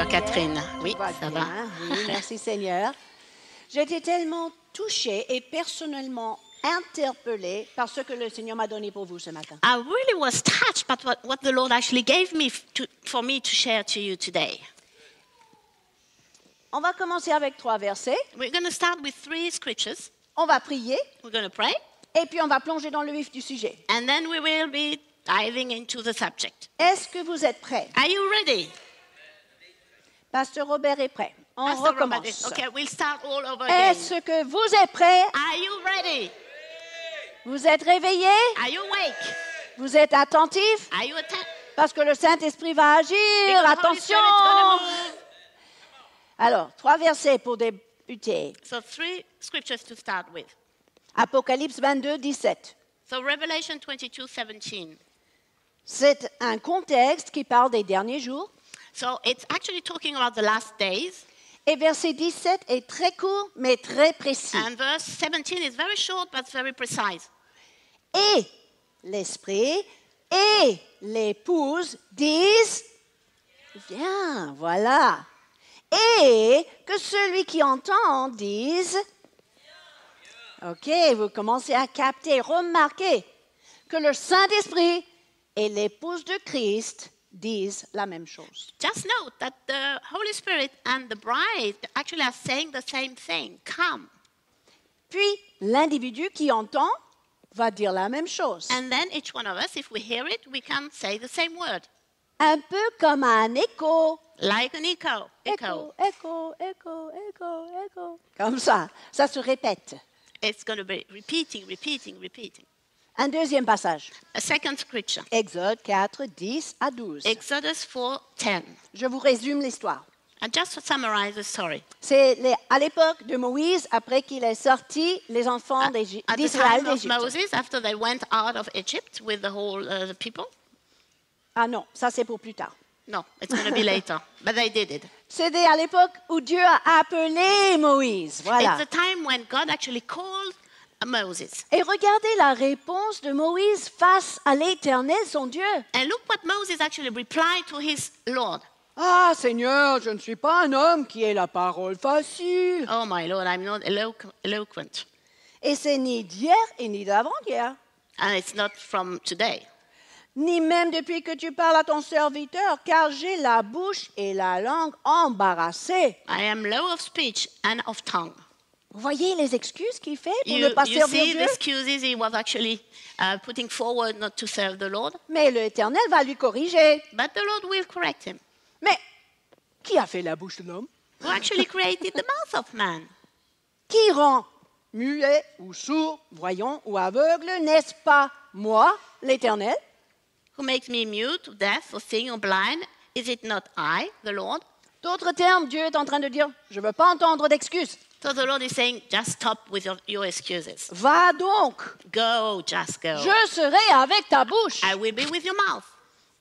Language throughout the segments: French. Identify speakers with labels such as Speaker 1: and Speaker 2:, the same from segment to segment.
Speaker 1: Catherine. Oui,
Speaker 2: va
Speaker 1: ça
Speaker 2: bien,
Speaker 1: va.
Speaker 2: Oui, merci Seigneur. J'étais tellement touchée et personnellement interpellée par ce que le Seigneur m'a donné pour vous ce matin.
Speaker 1: I really was touched by what the Lord actually gave me for me to share to you today.
Speaker 2: On va commencer avec 3 versets.
Speaker 1: We're going to start with 3 scriptures.
Speaker 2: On va prier
Speaker 1: We're going to pray,
Speaker 2: et puis on va plonger dans le vif du sujet.
Speaker 1: and then we will be diving into the subject.
Speaker 2: Est-ce que vous êtes prêts?
Speaker 1: Are you ready?
Speaker 2: Pasteur Robert est prêt. On
Speaker 1: Pastor Robert,
Speaker 2: recommence.
Speaker 1: okay, we'll start all over again.
Speaker 2: Est-ce que vous êtes prêts?
Speaker 1: Are you ready?
Speaker 2: Vous êtes réveillés?
Speaker 1: Are you awake?
Speaker 2: Vous êtes attentifs?
Speaker 1: Are you attentive?
Speaker 2: Parce que le Saint-Esprit va agir. Attention! Alors, 3 versets pour débuter.
Speaker 1: So 3 scriptures to start with.
Speaker 2: Apocalypse 22, 17.
Speaker 1: So Revelation 22:17.
Speaker 2: C'est un contexte qui parle des derniers jours.
Speaker 1: So it's actually talking about the last days.
Speaker 2: Et verset 17 est très court, mais très précis.
Speaker 1: And verse 17 is very short but very precise.
Speaker 2: Et l'Esprit et l'épouse disent, viens, voilà. Et que celui qui entend dise, ok, vous commencez à capter, remarquez que le Saint-Esprit et l'épouse de Christ disent la même chose.
Speaker 1: Just note that the Holy Spirit and the bride actually are saying the same thing. Come.
Speaker 2: Puis l'individu qui entend va dire la même chose.
Speaker 1: And then each one of us, if we hear it, we can say the same word.
Speaker 2: Un peu comme un écho.
Speaker 1: Like an echo.
Speaker 2: Écho, écho, écho, écho, écho. Comme ça se répète.
Speaker 1: It's going to be repeating.
Speaker 2: Un deuxième passage.
Speaker 1: A second scripture.
Speaker 2: Exode 4, 10 à 12.
Speaker 1: Exodus 4:10.
Speaker 2: Je vous résume l'histoire.
Speaker 1: And just to summarize the story.
Speaker 2: C'est à l'époque de Moïse, après qu'il ait sorti les enfants
Speaker 1: At the
Speaker 2: d'Israël
Speaker 1: time of
Speaker 2: d'Égypte.
Speaker 1: Moses, after they went out of Egypt with the whole the people.
Speaker 2: Ah non, ça c'est pour plus tard.
Speaker 1: No, it's going to be later. But they did it.
Speaker 2: C'était à l'époque où Dieu a appelé Moïse. Voilà.
Speaker 1: It's the time when God actually called Moses.
Speaker 2: Et regardez la réponse de Moïse face à l'Éternel, son Dieu.
Speaker 1: And look what Moses actually replied to his Lord.
Speaker 2: Ah Seigneur, je ne suis pas un homme qui ait la parole facile.
Speaker 1: Oh my Lord, I'm not eloquent.
Speaker 2: Et c'est ni d'hier et ni d'avant-hier,
Speaker 1: And it's not from today.
Speaker 2: ni même depuis que tu parles à ton serviteur, car j'ai la bouche et la langue embarrassées.
Speaker 1: I am low of speech and of tongue.
Speaker 2: Vous voyez les excuses qu'il fait pour ne pas
Speaker 1: You
Speaker 2: servir
Speaker 1: see
Speaker 2: Dieu?
Speaker 1: the excuses he was actually putting forward not to serve the Lord.
Speaker 2: Mais l'Éternel va lui corriger.
Speaker 1: But the Lord will correct him.
Speaker 2: Mais qui a fait la bouche de l'homme?
Speaker 1: Who actually created the mouth of man?
Speaker 2: Qui rend muet ou sourd, voyant ou aveugle, n'est-ce pas moi, l'Éternel?
Speaker 1: Who makes me mute, deaf, or seeing, or blind? Is it not I, the Lord?
Speaker 2: D'autres termes, Dieu est en train de dire, je ne veux pas entendre d'excuses.
Speaker 1: So the Lord is saying, just stop with your excuses.
Speaker 2: Va donc,
Speaker 1: Go, just go.
Speaker 2: je serai avec ta bouche
Speaker 1: I will be with your mouth.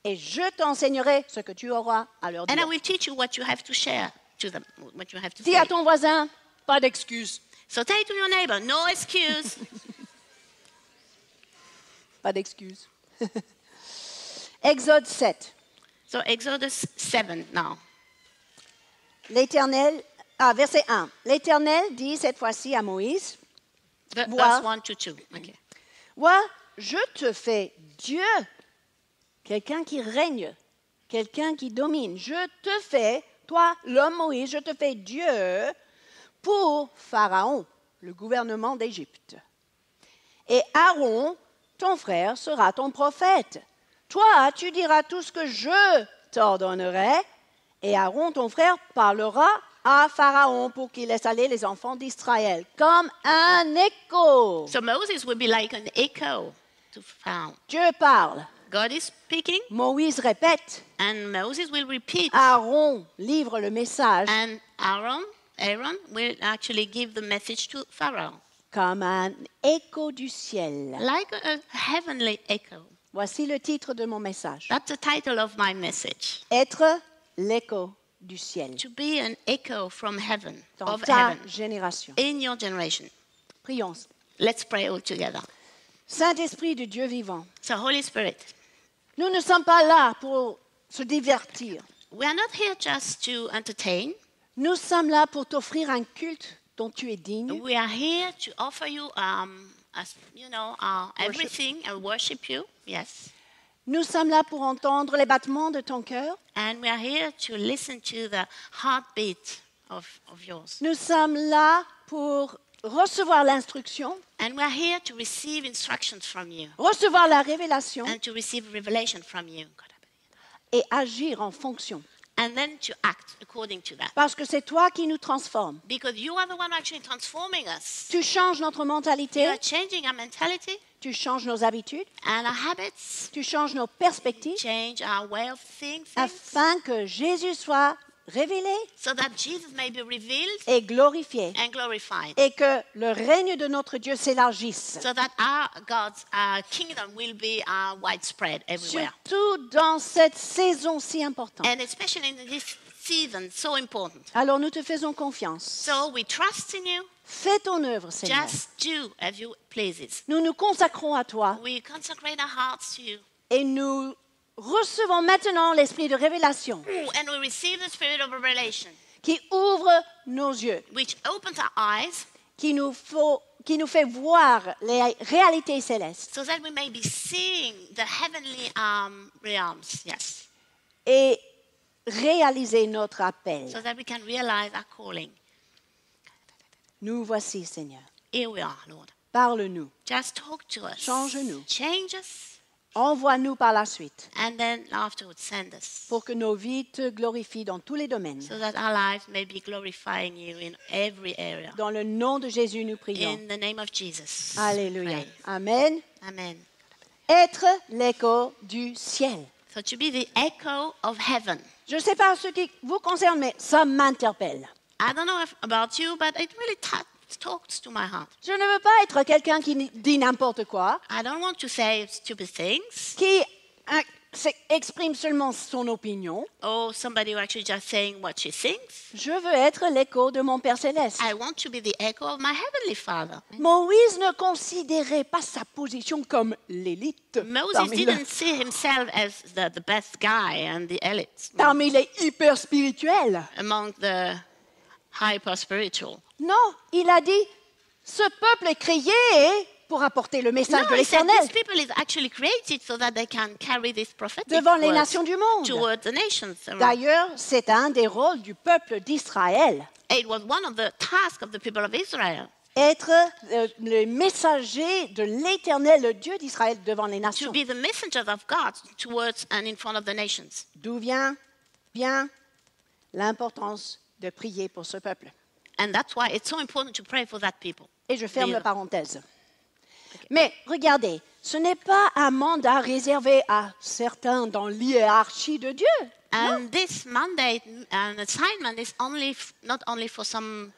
Speaker 2: et je t'enseignerai ce que tu auras à leur
Speaker 1: And I
Speaker 2: dire.
Speaker 1: will teach you what you have to share to them, what you have to
Speaker 2: Dis
Speaker 1: say.
Speaker 2: à ton voisin, pas d'excuses.
Speaker 1: So say to your neighbor, no excuse.
Speaker 2: Pas d'excuses. Exode 7.
Speaker 1: So Exodus 7 now.
Speaker 2: L'Éternel, verset 1. L'Éternel dit cette fois-ci à Moïse,
Speaker 1: Verse 1 to 2. Okay.
Speaker 2: Vois, je te fais Dieu, quelqu'un qui règne, quelqu'un qui domine. Je te fais, toi, l'homme Moïse, je te fais Dieu pour Pharaon, le gouvernement d'Égypte. Et Aaron, ton frère, sera ton prophète. Toi, tu diras tout ce que je t'ordonnerai, et Aaron, ton frère, parlera à Pharaon pour qu'il laisse aller les enfants d'Israël, comme un écho.
Speaker 1: So Moses will be like an echo to Pharaoh.
Speaker 2: Dieu parle,
Speaker 1: God is speaking,
Speaker 2: Moïse répète,
Speaker 1: and Moses will repeat.
Speaker 2: Aaron livre le message
Speaker 1: And Aaron will actually give the message to Pharaoh,
Speaker 2: comme un écho du ciel.
Speaker 1: like a heavenly echo.
Speaker 2: Voici le titre de mon message.
Speaker 1: That's the title of my message.
Speaker 2: Être l'écho du ciel
Speaker 1: To be an echo from heaven,
Speaker 2: dans
Speaker 1: of
Speaker 2: ta
Speaker 1: heaven,
Speaker 2: génération.
Speaker 1: in your generation.
Speaker 2: Prions.
Speaker 1: Let's pray all together.
Speaker 2: Saint-Esprit de Dieu vivant,
Speaker 1: So Holy Spirit,
Speaker 2: nous ne sommes pas là pour se divertir.
Speaker 1: We are not here just to entertain.
Speaker 2: Nous sommes là pour t'offrir un culte dont tu es digne.
Speaker 1: We are here to offer you, everything and worship you. Yes.
Speaker 2: Nous sommes là pour entendre les battements de ton cœur.
Speaker 1: And we are here to listen to the heartbeat of yours.
Speaker 2: Nous sommes là pour recevoir l'instruction,
Speaker 1: And we are here to receive instructions from you
Speaker 2: recevoir la révélation
Speaker 1: and to receive revelation from you.
Speaker 2: et agir en fonction.
Speaker 1: And then to act according to that.
Speaker 2: Parce que c'est toi qui nous transformes.
Speaker 1: Because you are the one actually transforming us.
Speaker 2: Tu changes notre
Speaker 1: You
Speaker 2: mentalité,
Speaker 1: are changing our mentality
Speaker 2: tu changes nos habitudes,
Speaker 1: and our habits,
Speaker 2: tu changes nos perspectives
Speaker 1: change our way of seeing things,
Speaker 2: afin que Jésus soit révélé
Speaker 1: so that Jesus may be revealed
Speaker 2: et glorifié
Speaker 1: and glorified.
Speaker 2: et que le règne de notre Dieu s'élargisse.
Speaker 1: So that our God's kingdom will be widespread everywhere.
Speaker 2: Surtout dans cette saison si importante.
Speaker 1: And especially in this season, so important.
Speaker 2: Alors nous te faisons confiance.
Speaker 1: So we trust in you.
Speaker 2: Fais ton œuvre, Seigneur.
Speaker 1: Just do as you pleases.
Speaker 2: Nous nous consacrons à toi
Speaker 1: We consecrate our hearts to you.
Speaker 2: et nous recevons maintenant l'esprit de révélation
Speaker 1: And we receive the spirit of revelation,
Speaker 2: qui ouvre nos yeux,
Speaker 1: which opens our eyes
Speaker 2: qui nous fait voir les réalités célestes
Speaker 1: so that we may be seeing the heavenly realms. Yes.
Speaker 2: et réaliser notre appel.
Speaker 1: So that we can realize our calling.
Speaker 2: Nous voici, Seigneur.
Speaker 1: Here we are, Lord.
Speaker 2: Parle-nous.
Speaker 1: Just talk to us.
Speaker 2: Change-nous.
Speaker 1: Change us.
Speaker 2: Envoie-nous par la suite
Speaker 1: And then afterwards send us.
Speaker 2: pour que nos vies te glorifient dans tous les domaines.
Speaker 1: So that our lives may be glorifying you in every area.
Speaker 2: Dans le nom de Jésus, nous prions.
Speaker 1: In the name of Jesus.
Speaker 2: Alléluia.
Speaker 1: Pray.
Speaker 2: Amen.
Speaker 1: Amen.
Speaker 2: Être l'écho du ciel.
Speaker 1: So to be the echo of heaven.
Speaker 2: Je ne sais pas ce qui vous concerne, mais ça m'interpelle.
Speaker 1: I don't know about you, but it really talks to my heart.
Speaker 2: Je ne veux pas être quelqu'un qui dit n'importe quoi,
Speaker 1: I don't want to say stupid things
Speaker 2: qui exprime seulement son opinion.
Speaker 1: or somebody who actually just saying what she thinks.
Speaker 2: Je veux être l'écho de mon Père céleste.
Speaker 1: I want to be the echo of my heavenly Father.
Speaker 2: Moïse ne considérait pas sa position comme l'élite
Speaker 1: Moses didn't see himself as the best guy and the elite
Speaker 2: parmi les hyper spirituels.
Speaker 1: among the hyper spiritual.
Speaker 2: Non, il a dit, ce peuple est créé pour apporter le message
Speaker 1: No,
Speaker 2: de
Speaker 1: he said
Speaker 2: l'Éternel
Speaker 1: these people is actually created so that they can carry this prophetic
Speaker 2: devant les
Speaker 1: word
Speaker 2: nations du monde.
Speaker 1: towards the nations.
Speaker 2: D'ailleurs, c'est un des rôles du peuple d'Israël.
Speaker 1: It was one of the tasks of the people of Israel
Speaker 2: Être le messager de l'Éternel, le Dieu d'Israël, devant les
Speaker 1: to
Speaker 2: nations.
Speaker 1: be the messengers of God towards and in front of the nations.
Speaker 2: D'où vient bien l'importance de prier pour ce peuple.
Speaker 1: And that's why it's so important to pray for that people.
Speaker 2: Et je ferme
Speaker 1: Bien.
Speaker 2: la parenthèse. Mais regardez, ce n'est pas un mandat réservé à certains dans l'hiérarchie de Dieu.
Speaker 1: And this mandate and assignment is not only for some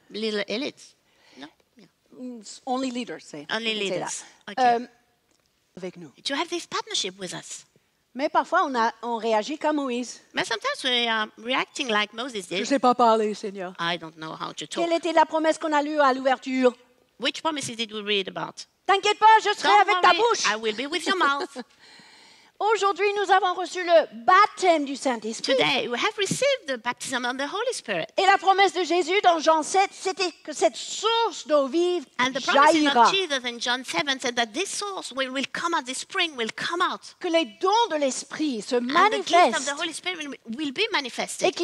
Speaker 1: little elites. No? Yeah.
Speaker 2: Only leaders, c'est.
Speaker 1: Only
Speaker 2: c'est là.
Speaker 1: leaders. Okay.
Speaker 2: Avec nous.
Speaker 1: To have this partnership with us.
Speaker 2: Mais parfois, on réagit comme Moïse.
Speaker 1: But sometimes we are reacting like Moses
Speaker 2: Je ne
Speaker 1: did.
Speaker 2: sais pas parler, Seigneur.
Speaker 1: I don't know how to talk.
Speaker 2: Quelle était la promesse qu'on a lue à l'ouverture?
Speaker 1: Which promises did we read about?
Speaker 2: T'inquiète pas, je serai
Speaker 1: Don't
Speaker 2: avec ta
Speaker 1: worry,
Speaker 2: bouche.
Speaker 1: I will be with your mouth.
Speaker 2: Aujourd'hui, nous avons reçu le baptême du Saint-Esprit.
Speaker 1: Today, we have received the baptism of the Holy Spirit.
Speaker 2: Et la promesse de Jésus dans Jean 7, c'était que cette source d'eau vive
Speaker 1: And the promises
Speaker 2: jaillira.
Speaker 1: of Jesus in John 7 said that this source will come out, this spring will come out.
Speaker 2: Que les dons de l'Esprit se
Speaker 1: And the gift of
Speaker 2: manifestent
Speaker 1: the Holy Spirit will be
Speaker 2: et
Speaker 1: manifested.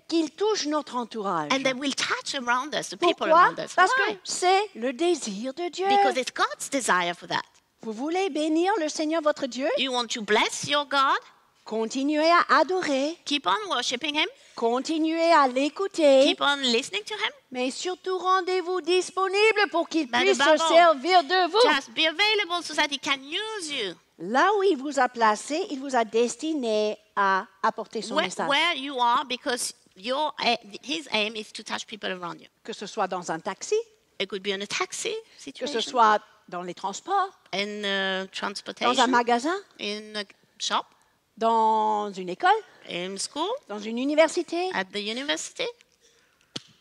Speaker 2: qu'ils touchent notre entourage.
Speaker 1: And they will touch around us, the people
Speaker 2: Pourquoi?
Speaker 1: around us.
Speaker 2: Parce
Speaker 1: Why?
Speaker 2: que c'est le désir de Dieu.
Speaker 1: Because it's God's desire for that.
Speaker 2: Vous voulez bénir le Seigneur votre Dieu?
Speaker 1: You want to bless your God,
Speaker 2: Continuez à adorer,
Speaker 1: keep on worshiping Him,
Speaker 2: continuez à l'écouter,
Speaker 1: keep on listening to Him.
Speaker 2: mais surtout rendez-vous disponible pour qu'il
Speaker 1: But
Speaker 2: puisse se
Speaker 1: above all,
Speaker 2: servir de vous.
Speaker 1: Just be available so that He can use you.
Speaker 2: Là où il vous a placé, il vous a destiné à apporter son message.
Speaker 1: Where you are, because His aim is to touch people around you.
Speaker 2: Que ce soit dans un taxi,
Speaker 1: It could be in a taxi
Speaker 2: que ce
Speaker 1: situation,
Speaker 2: soit dans les transports,
Speaker 1: in
Speaker 2: dans un
Speaker 1: transportation,
Speaker 2: magasin,
Speaker 1: in a shop,
Speaker 2: dans une école,
Speaker 1: in school,
Speaker 2: dans une université.
Speaker 1: at the university.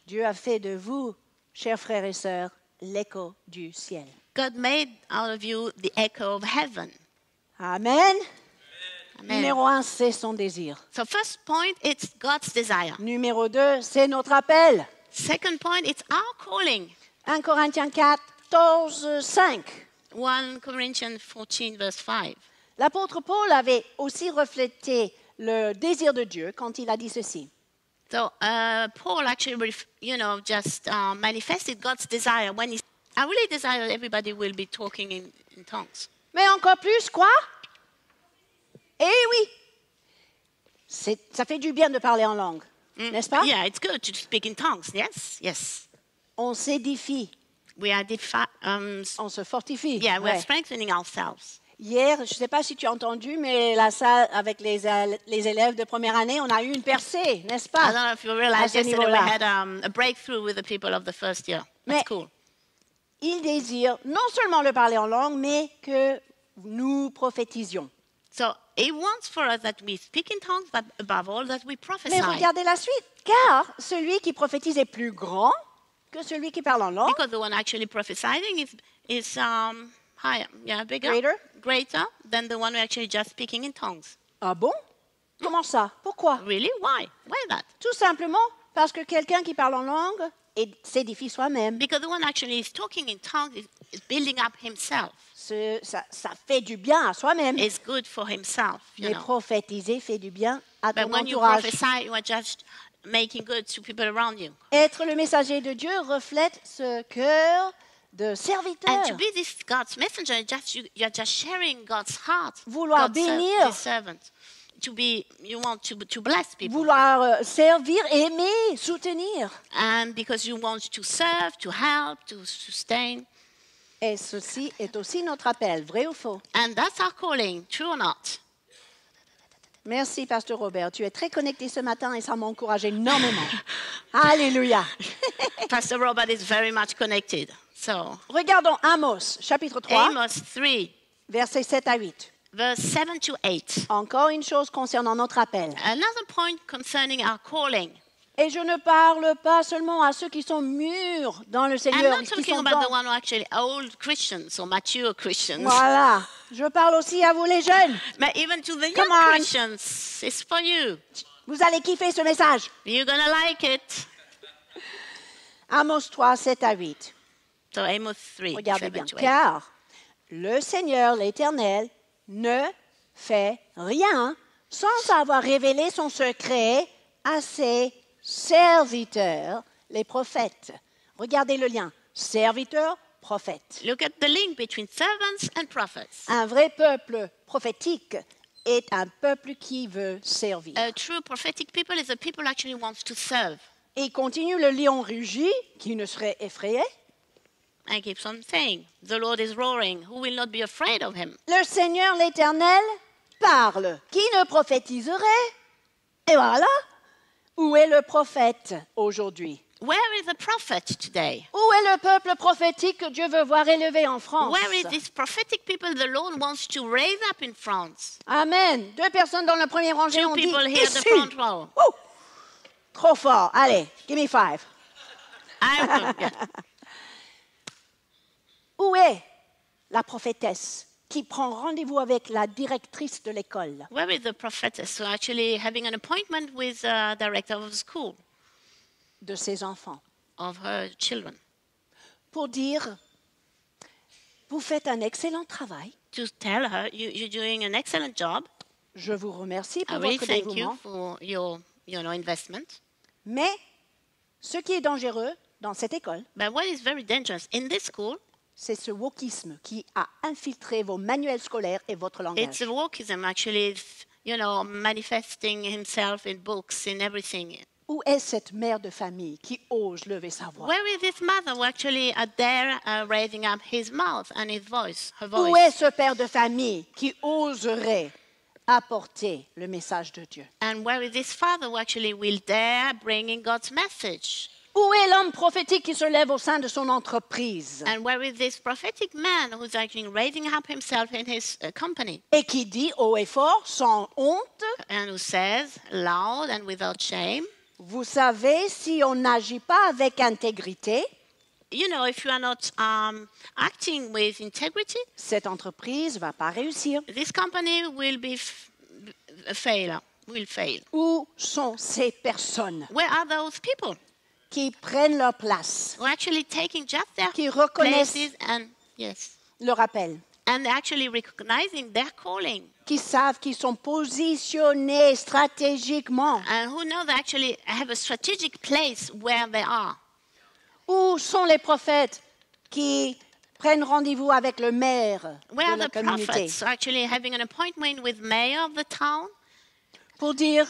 Speaker 2: Dieu a fait de vous, chers frères et sœurs, l'écho du ciel.
Speaker 1: God made out of you the echo of heaven.
Speaker 2: Amen.
Speaker 1: Amen.
Speaker 2: Numéro 1, c'est son désir.
Speaker 1: So first point, it's God's desire.
Speaker 2: Numéro 2, c'est notre appel.
Speaker 1: Second point, it's our calling.
Speaker 2: 1 Corinthiens 14, 5.
Speaker 1: 1 Corinthians 14, verse 5.
Speaker 2: L'apôtre Paul avait aussi reflété le désir de Dieu quand il a dit ceci.
Speaker 1: So Paul actually, just manifested God's desire when he. I really desire everybody will be talking in tongues.
Speaker 2: Mais encore plus, quoi? Eh oui! Ça fait du bien de parler en langue, n'est-ce pas?
Speaker 1: Yeah, it's good to speak in tongues. Yes, yes.
Speaker 2: On s'édifie,
Speaker 1: We are
Speaker 2: on se fortifie.
Speaker 1: yeah, we are
Speaker 2: Ouais.
Speaker 1: strengthening ourselves.
Speaker 2: Hier, je ne sais pas si tu as entendu, mais la salle avec les élèves de première année, on a eu une percée, n'est-ce
Speaker 1: I
Speaker 2: pas?
Speaker 1: don't know if you
Speaker 2: À
Speaker 1: realized
Speaker 2: ce
Speaker 1: yesterday we
Speaker 2: niveau-là.
Speaker 1: had a breakthrough with the people of the first year.
Speaker 2: Mais-
Speaker 1: That's cool.
Speaker 2: Il désire non seulement le parler en langue, mais que nous prophétisions.
Speaker 1: So he wants for us that we speak in tongues, but above all that we prophesy.
Speaker 2: Mais regardez la suite, car celui qui prophétise est plus grand que celui qui parle en langue.
Speaker 1: Because the one actually prophesying is higher, yeah, bigger,
Speaker 2: Greater.
Speaker 1: than the one who actually just speaking in tongues.
Speaker 2: Ah bon? Comment ça? Pourquoi?
Speaker 1: Really? Why? Why that?
Speaker 2: Tout simplement parce que quelqu'un qui parle en langue s'édifie soi-même.
Speaker 1: Because the one actually is talking in tongues is building up himself.
Speaker 2: Ça fait du bien à soi-même.
Speaker 1: It's good for himself, you
Speaker 2: Mais
Speaker 1: know.
Speaker 2: prophétiser fait du bien à
Speaker 1: But
Speaker 2: ton
Speaker 1: when you
Speaker 2: entourage.
Speaker 1: prophesy, you are just making good to people around you.
Speaker 2: Être le messager de Dieu reflète ce cœur de serviteur.
Speaker 1: And to be this God's messenger, you're just sharing God's heart.
Speaker 2: Vouloir
Speaker 1: God's
Speaker 2: bénir.
Speaker 1: his servant. You want to bless people.
Speaker 2: Vouloir servir, aimer, soutenir.
Speaker 1: And because you want to serve, to help, to sustain.
Speaker 2: Et ceci est aussi notre appel, vrai ou faux?
Speaker 1: And that's our calling, true or not.
Speaker 2: Merci, Pasteur Robert. Tu es très connecté ce matin et ça m'encourage énormément. Alléluia.
Speaker 1: Pastor Robert is very much connected. So,
Speaker 2: Regardons Amos, chapitre 3,
Speaker 1: Amos 3,
Speaker 2: versets 7 à 8.
Speaker 1: verse 7 to 8.
Speaker 2: Encore une chose concernant notre appel.
Speaker 1: Another point concerning our calling.
Speaker 2: Et je ne parle pas seulement à ceux qui sont mûrs dans le
Speaker 1: I'm
Speaker 2: Seigneur,
Speaker 1: not
Speaker 2: qui
Speaker 1: talking
Speaker 2: sont
Speaker 1: about the
Speaker 2: dans...
Speaker 1: one who actually old Christians or mature Christians.
Speaker 2: Voilà. Je parle aussi à vous les jeunes.
Speaker 1: But even to the
Speaker 2: Come
Speaker 1: young
Speaker 2: on.
Speaker 1: Christians, it's for you.
Speaker 2: Vous allez kiffer ce message.
Speaker 1: You're going to like it.
Speaker 2: Amos 3, 7 à 8.
Speaker 1: So Amos 3,
Speaker 2: Regardez
Speaker 1: 7
Speaker 2: bien.
Speaker 1: to 8.
Speaker 2: Car le Seigneur, l'Éternel, ne fait rien sans avoir révélé son secret à ses serviteurs, les prophètes. Regardez le lien. Serviteurs, prophètes.
Speaker 1: Look at the link between servants and prophets.
Speaker 2: Un vrai peuple prophétique est un peuple qui veut servir.
Speaker 1: A true prophetic people is a people who actually wants to serve.
Speaker 2: Et il continue le lion rugit, qui ne serait effrayé.
Speaker 1: And keeps on saying, the Lord is roaring. Who will not be afraid of him?
Speaker 2: Le Seigneur, l'Éternel, parle. Qui ne prophétiserait? Et voilà. Où est le prophète aujourd'hui?
Speaker 1: Where is the prophet today?
Speaker 2: Où est le peuple prophétique que Dieu veut voir élevé en France?
Speaker 1: Where is this prophetic people the Lord wants to raise up in France?
Speaker 2: Amen. 2 personnes dans le premier rangée
Speaker 1: Two
Speaker 2: ont dit
Speaker 1: people here in the
Speaker 2: ici.
Speaker 1: front row.
Speaker 2: Ouh. Trop fort. Allez, give me 5.
Speaker 1: Yeah.
Speaker 2: Où est la prophétesse qui prend rendez-vous avec la directrice de l'école?
Speaker 1: Where is the prophetess who actually having an appointment with the director of the school
Speaker 2: De ses enfants.
Speaker 1: of her children
Speaker 2: Pour dire, vous faites un excellent travail.
Speaker 1: to tell her you're doing an excellent job.
Speaker 2: Je vous remercie
Speaker 1: I
Speaker 2: pour
Speaker 1: really
Speaker 2: votre
Speaker 1: thank you
Speaker 2: dévouement.
Speaker 1: for your investment.
Speaker 2: Mais ce qui est dangereux dans cette école,
Speaker 1: But what is very dangerous in this school,
Speaker 2: c'est ce wokisme qui a infiltré vos manuels scolaires et votre
Speaker 1: it's
Speaker 2: langage.
Speaker 1: the wokeism actually, manifesting himself in books, in everything.
Speaker 2: Où est cette mère de famille qui ose lever sa voix?
Speaker 1: Where is this mother who actually are there raising up his mouth and his voice, her
Speaker 2: Où
Speaker 1: voice?
Speaker 2: est ce père de famille qui oserait apporter le message de Dieu?
Speaker 1: And where is this father who actually will dare bringing God's message?
Speaker 2: Où est l'homme prophétique qui se lève au sein de son entreprise
Speaker 1: And where is this prophetic man who's actually raising up himself in his company
Speaker 2: et qui dit haut et fort, sans honte,
Speaker 1: and who says loud and without shame,
Speaker 2: vous savez, si on n'agit pas avec intégrité,
Speaker 1: if you are not acting with integrity,
Speaker 2: cette entreprise va pas réussir.
Speaker 1: this company will be fail. Will fail.
Speaker 2: Où sont ces personnes
Speaker 1: Where are those people
Speaker 2: qui prennent leur place,
Speaker 1: who are actually taking just their
Speaker 2: qui reconnaissent
Speaker 1: places and yes,
Speaker 2: leur appel,
Speaker 1: and they're actually recognizing their calling,
Speaker 2: qui savent qu'ils sont positionnés stratégiquement?
Speaker 1: and who know they actually have a strategic place where they are?
Speaker 2: Où sont les prophètes qui prennent rendez-vous avec le maire
Speaker 1: Where
Speaker 2: de
Speaker 1: are
Speaker 2: la
Speaker 1: the
Speaker 2: communauté
Speaker 1: prophets actually having an appointment with mayor of the town
Speaker 2: pour dire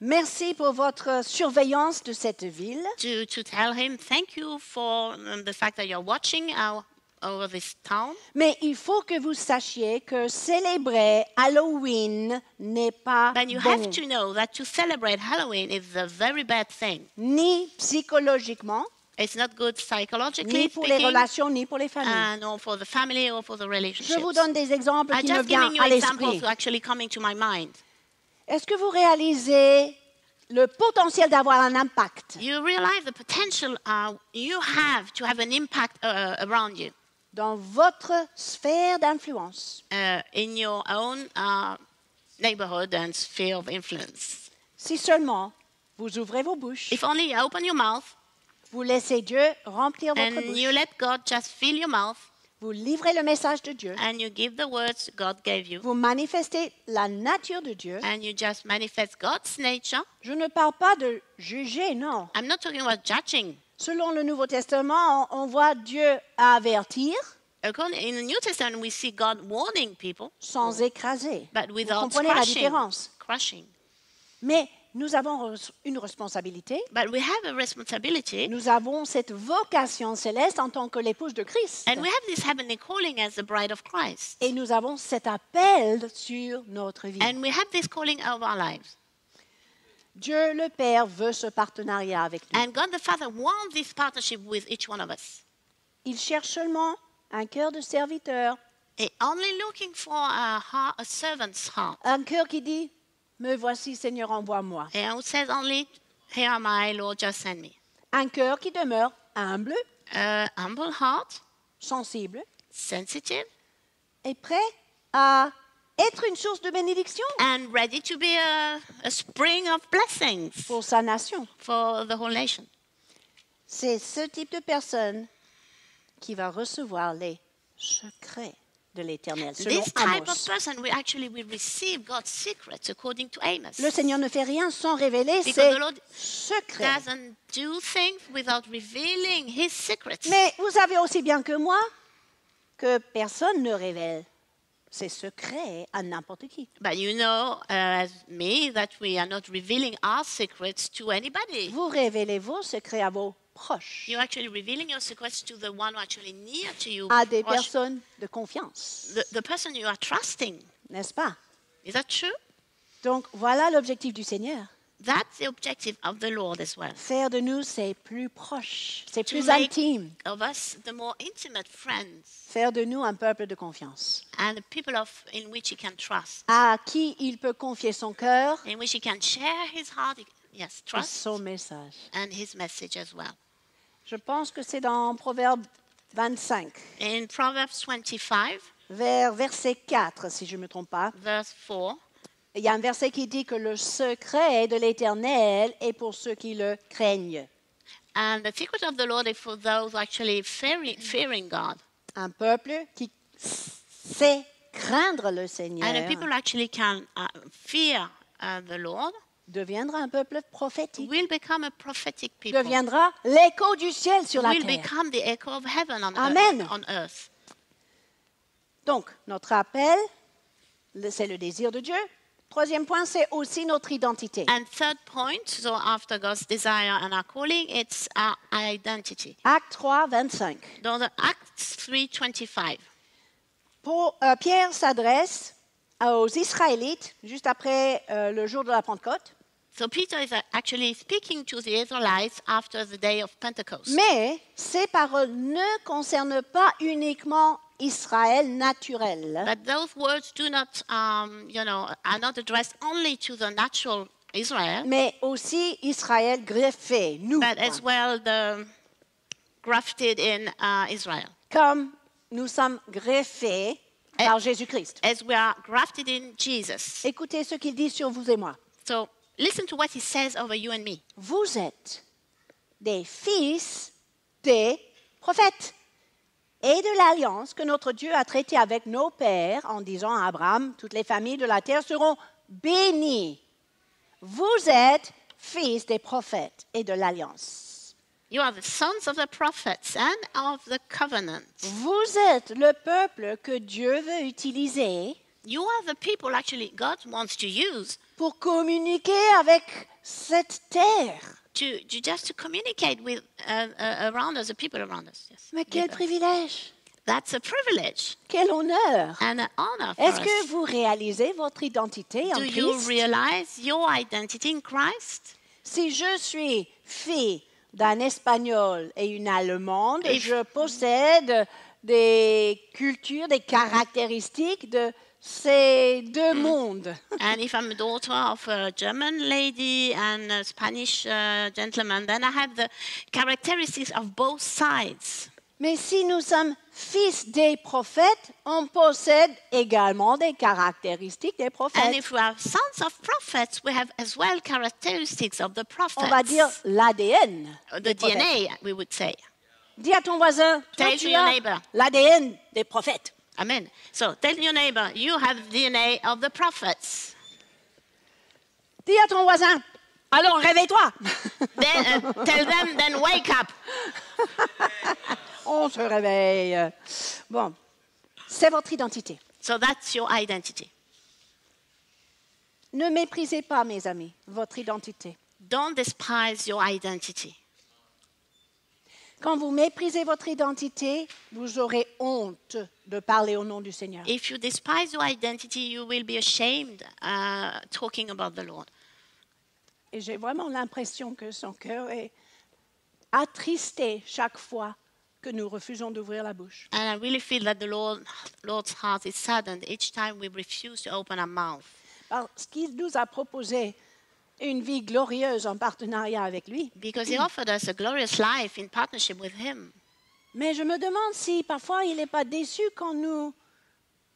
Speaker 2: merci pour votre surveillance de cette ville,
Speaker 1: to tell him thank you for the fact that you're watching over this town?
Speaker 2: mais il faut que vous sachiez que célébrer Halloween n'est pas
Speaker 1: But you
Speaker 2: bon,
Speaker 1: have to know that to celebrate Halloween is a very bad thing.
Speaker 2: ni psychologiquement,
Speaker 1: It's not good psychologically
Speaker 2: ni pour les
Speaker 1: speaking,
Speaker 2: relations, ni pour les familles.
Speaker 1: nor for the family or for the
Speaker 2: Je
Speaker 1: relationships.
Speaker 2: vous donne des exemples
Speaker 1: I'm
Speaker 2: qui me
Speaker 1: just
Speaker 2: viennent
Speaker 1: giving you
Speaker 2: à
Speaker 1: examples
Speaker 2: l'esprit.
Speaker 1: who are actually coming to my mind.
Speaker 2: Est-ce que vous réalisez le potentiel d'avoir un impact
Speaker 1: You realize the potential you have to have an impact around you
Speaker 2: dans votre sphère d'influence
Speaker 1: in your own neighborhood and sphere of influence.
Speaker 2: si seulement vous ouvrez vos bouches,
Speaker 1: If only you open your mouth
Speaker 2: vous laissez Dieu remplir votre
Speaker 1: and you
Speaker 2: bouche,
Speaker 1: let God just fill your mouth
Speaker 2: vous livrez le message de Dieu,
Speaker 1: and you give the words God gave you
Speaker 2: vous manifestez la nature de Dieu.
Speaker 1: and you just manifest God's nature.
Speaker 2: Je ne parle pas de juger, non.
Speaker 1: I'm not talking about judging.
Speaker 2: Selon le Nouveau Testament, on voit Dieu avertir
Speaker 1: In the New Testament, we see God warning people,
Speaker 2: sans écraser.
Speaker 1: but
Speaker 2: Vous
Speaker 1: without
Speaker 2: comprenez la
Speaker 1: crushing.
Speaker 2: différence.
Speaker 1: Crushing.
Speaker 2: Mais nous avons une responsabilité.
Speaker 1: But we have a responsibility,
Speaker 2: Nous avons cette vocation céleste en tant que l'épouse de Christ.
Speaker 1: and we have this heavenly calling as the bride of Christ.
Speaker 2: Et nous avons cet appel sur notre vie.
Speaker 1: And we have this calling over our lives.
Speaker 2: Dieu le Père veut ce partenariat avec nous.
Speaker 1: And God the Father wants this partnership with each one of us.
Speaker 2: Il cherche seulement un cœur de serviteur,
Speaker 1: He's only looking for a servant's heart.
Speaker 2: un cœur qui dit « Me voici, Seigneur, envoie-moi
Speaker 1: And who says only, here am I, Lord, just send me. ».
Speaker 2: Un cœur qui demeure humble,
Speaker 1: Humble heart,
Speaker 2: sensible
Speaker 1: sensitive,
Speaker 2: et prêt à être une source de bénédiction
Speaker 1: and ready to be a spring of blessings
Speaker 2: pour sa nation.
Speaker 1: for the whole nation.
Speaker 2: C'est ce type de personne qui va recevoir les secrets de l'Éternel, selon
Speaker 1: This type of
Speaker 2: Amos.
Speaker 1: person will receive God's secrets according to Amos.
Speaker 2: Le Seigneur ne fait rien sans révéler
Speaker 1: Because
Speaker 2: ses
Speaker 1: the Lord
Speaker 2: secrets.
Speaker 1: doesn't do things without revealing his secrets.
Speaker 2: Mais vous savez aussi bien que moi que personne ne révèle ses secrets à n'importe qui.
Speaker 1: But you know, as me, that we are not revealing our secrets to anybody.
Speaker 2: Vous révélez vos secrets à vos proches,
Speaker 1: You're actually revealing your secrets to the one who actually near to you,
Speaker 2: à des
Speaker 1: or
Speaker 2: personnes de confiance,
Speaker 1: the person you are trusting.
Speaker 2: n'est-ce pas?
Speaker 1: Is that true?
Speaker 2: Donc voilà l'objectif du Seigneur.
Speaker 1: That's the objective of the Lord as well.
Speaker 2: Faire de nous ses plus proches, ses
Speaker 1: To
Speaker 2: plus
Speaker 1: make
Speaker 2: intimes.
Speaker 1: of us the more intimate friends
Speaker 2: Faire de nous un peuple de confiance,
Speaker 1: and the people in which he can trust,
Speaker 2: à qui il peut confier son cœur
Speaker 1: in which he can share his heart, yes,
Speaker 2: et
Speaker 1: trust,
Speaker 2: son message.
Speaker 1: and his message as well.
Speaker 2: Je pense que c'est dans Proverbe 25,
Speaker 1: In Proverbs 25,
Speaker 2: vers verset 4, si je ne me trompe pas.
Speaker 1: verse 4,
Speaker 2: Il y a un verset qui dit que le secret de l'Éternel est pour ceux qui le craignent.
Speaker 1: and the secret of the Lord is for those actually fearing God.
Speaker 2: Un peuple qui sait craindre le Seigneur
Speaker 1: And the people actually can fear the Lord
Speaker 2: deviendra un peuple prophétique,
Speaker 1: will become a prophetic people,
Speaker 2: deviendra l'écho du ciel sur la
Speaker 1: will
Speaker 2: terre.
Speaker 1: become the echo of heaven on
Speaker 2: Amen.
Speaker 1: earth. On earth.
Speaker 2: Donc, notre appel, c'est le désir de Dieu. Troisième point, c'est aussi notre identité.
Speaker 1: And third point, so after God's desire and our calling, it's our identity.
Speaker 2: Acte 3, 25.
Speaker 1: Dans the Acts 3:25,
Speaker 2: Pierre s'adresse aux Israélites juste après le jour de la Pentecôte,
Speaker 1: so Peter is actually speaking to the Israelites after the day of Pentecost.
Speaker 2: mais ces paroles ne concernent pas uniquement Israël naturel,
Speaker 1: But those words do not, are not addressed only to the natural Israel,
Speaker 2: mais aussi Israël greffé, nous.
Speaker 1: but as well the grafted in Israel.
Speaker 2: Comme nous sommes greffés par Jésus-Christ.
Speaker 1: as we are grafted in Jesus.
Speaker 2: Écoutez ce qu'il dit sur vous et moi.
Speaker 1: So listen to what he says over you and me.
Speaker 2: Vous êtes des fils des prophètes et de l'alliance que notre Dieu a traité avec nos pères en disant à Abraham, toutes les familles de la terre seront bénies. Vous êtes fils des prophètes et de l'alliance.
Speaker 1: You are the sons of the prophets and of the covenant.
Speaker 2: Vous êtes le peuple que Dieu veut utiliser
Speaker 1: You are the people actually God wants to use
Speaker 2: pour communiquer avec cette terre.
Speaker 1: just to communicate with around us, the people around us. Yes.
Speaker 2: Mais quel privilège,
Speaker 1: That's a privilege
Speaker 2: quel honneur.
Speaker 1: and an honor for
Speaker 2: Est-ce que
Speaker 1: us.
Speaker 2: vous réalisez votre identité en
Speaker 1: Do you
Speaker 2: Christ?
Speaker 1: realize your identity in Christ?
Speaker 2: Si je suis fille d'un Espagnol et une Allemande,
Speaker 1: If-
Speaker 2: je possède des cultures, des caractéristiques de ces deux mondes.
Speaker 1: And if I'm a daughter of a German lady and a Spanish gentleman, then I have the characteristics of both sides.
Speaker 2: Mais si nous sommes fils des prophètes, on possède également des caractéristiques des
Speaker 1: And
Speaker 2: prophètes.
Speaker 1: if we are sons of prophets, we have as well characteristics of the prophets.
Speaker 2: On va dire l'ADN.
Speaker 1: The DNA, we would say.
Speaker 2: Dis à ton voisin, toi,
Speaker 1: Tell
Speaker 2: tu
Speaker 1: to your
Speaker 2: as
Speaker 1: neighbor.
Speaker 2: l'ADN des prophètes.
Speaker 1: Amen. So tell your neighbor, you have the DNA of the prophets.
Speaker 2: Dis à ton voisin, alors réveille-toi.
Speaker 1: Then tell them, then wake up.
Speaker 2: On se réveille. Bon, c'est votre identité.
Speaker 1: So that's your identity.
Speaker 2: Ne méprisez pas, mes amis, votre identité.
Speaker 1: Don't despise your identity.
Speaker 2: Quand vous méprisez votre identité, vous aurez honte de parler au nom du Seigneur.
Speaker 1: If you despise your identity, you will be ashamed talking about the Lord.
Speaker 2: Et j'ai vraiment l'impression que son cœur est attristé chaque fois que nous refusons d'ouvrir la bouche.
Speaker 1: And I really feel that the Lord's heart is saddened each time we refuse to open our mouth.
Speaker 2: Parce qu'il nous a proposé une vie glorieuse en partenariat avec lui.
Speaker 1: Because He offered us a glorious life in partnership with Him.
Speaker 2: Mais je me demande si parfois il n'est pas déçu quand nous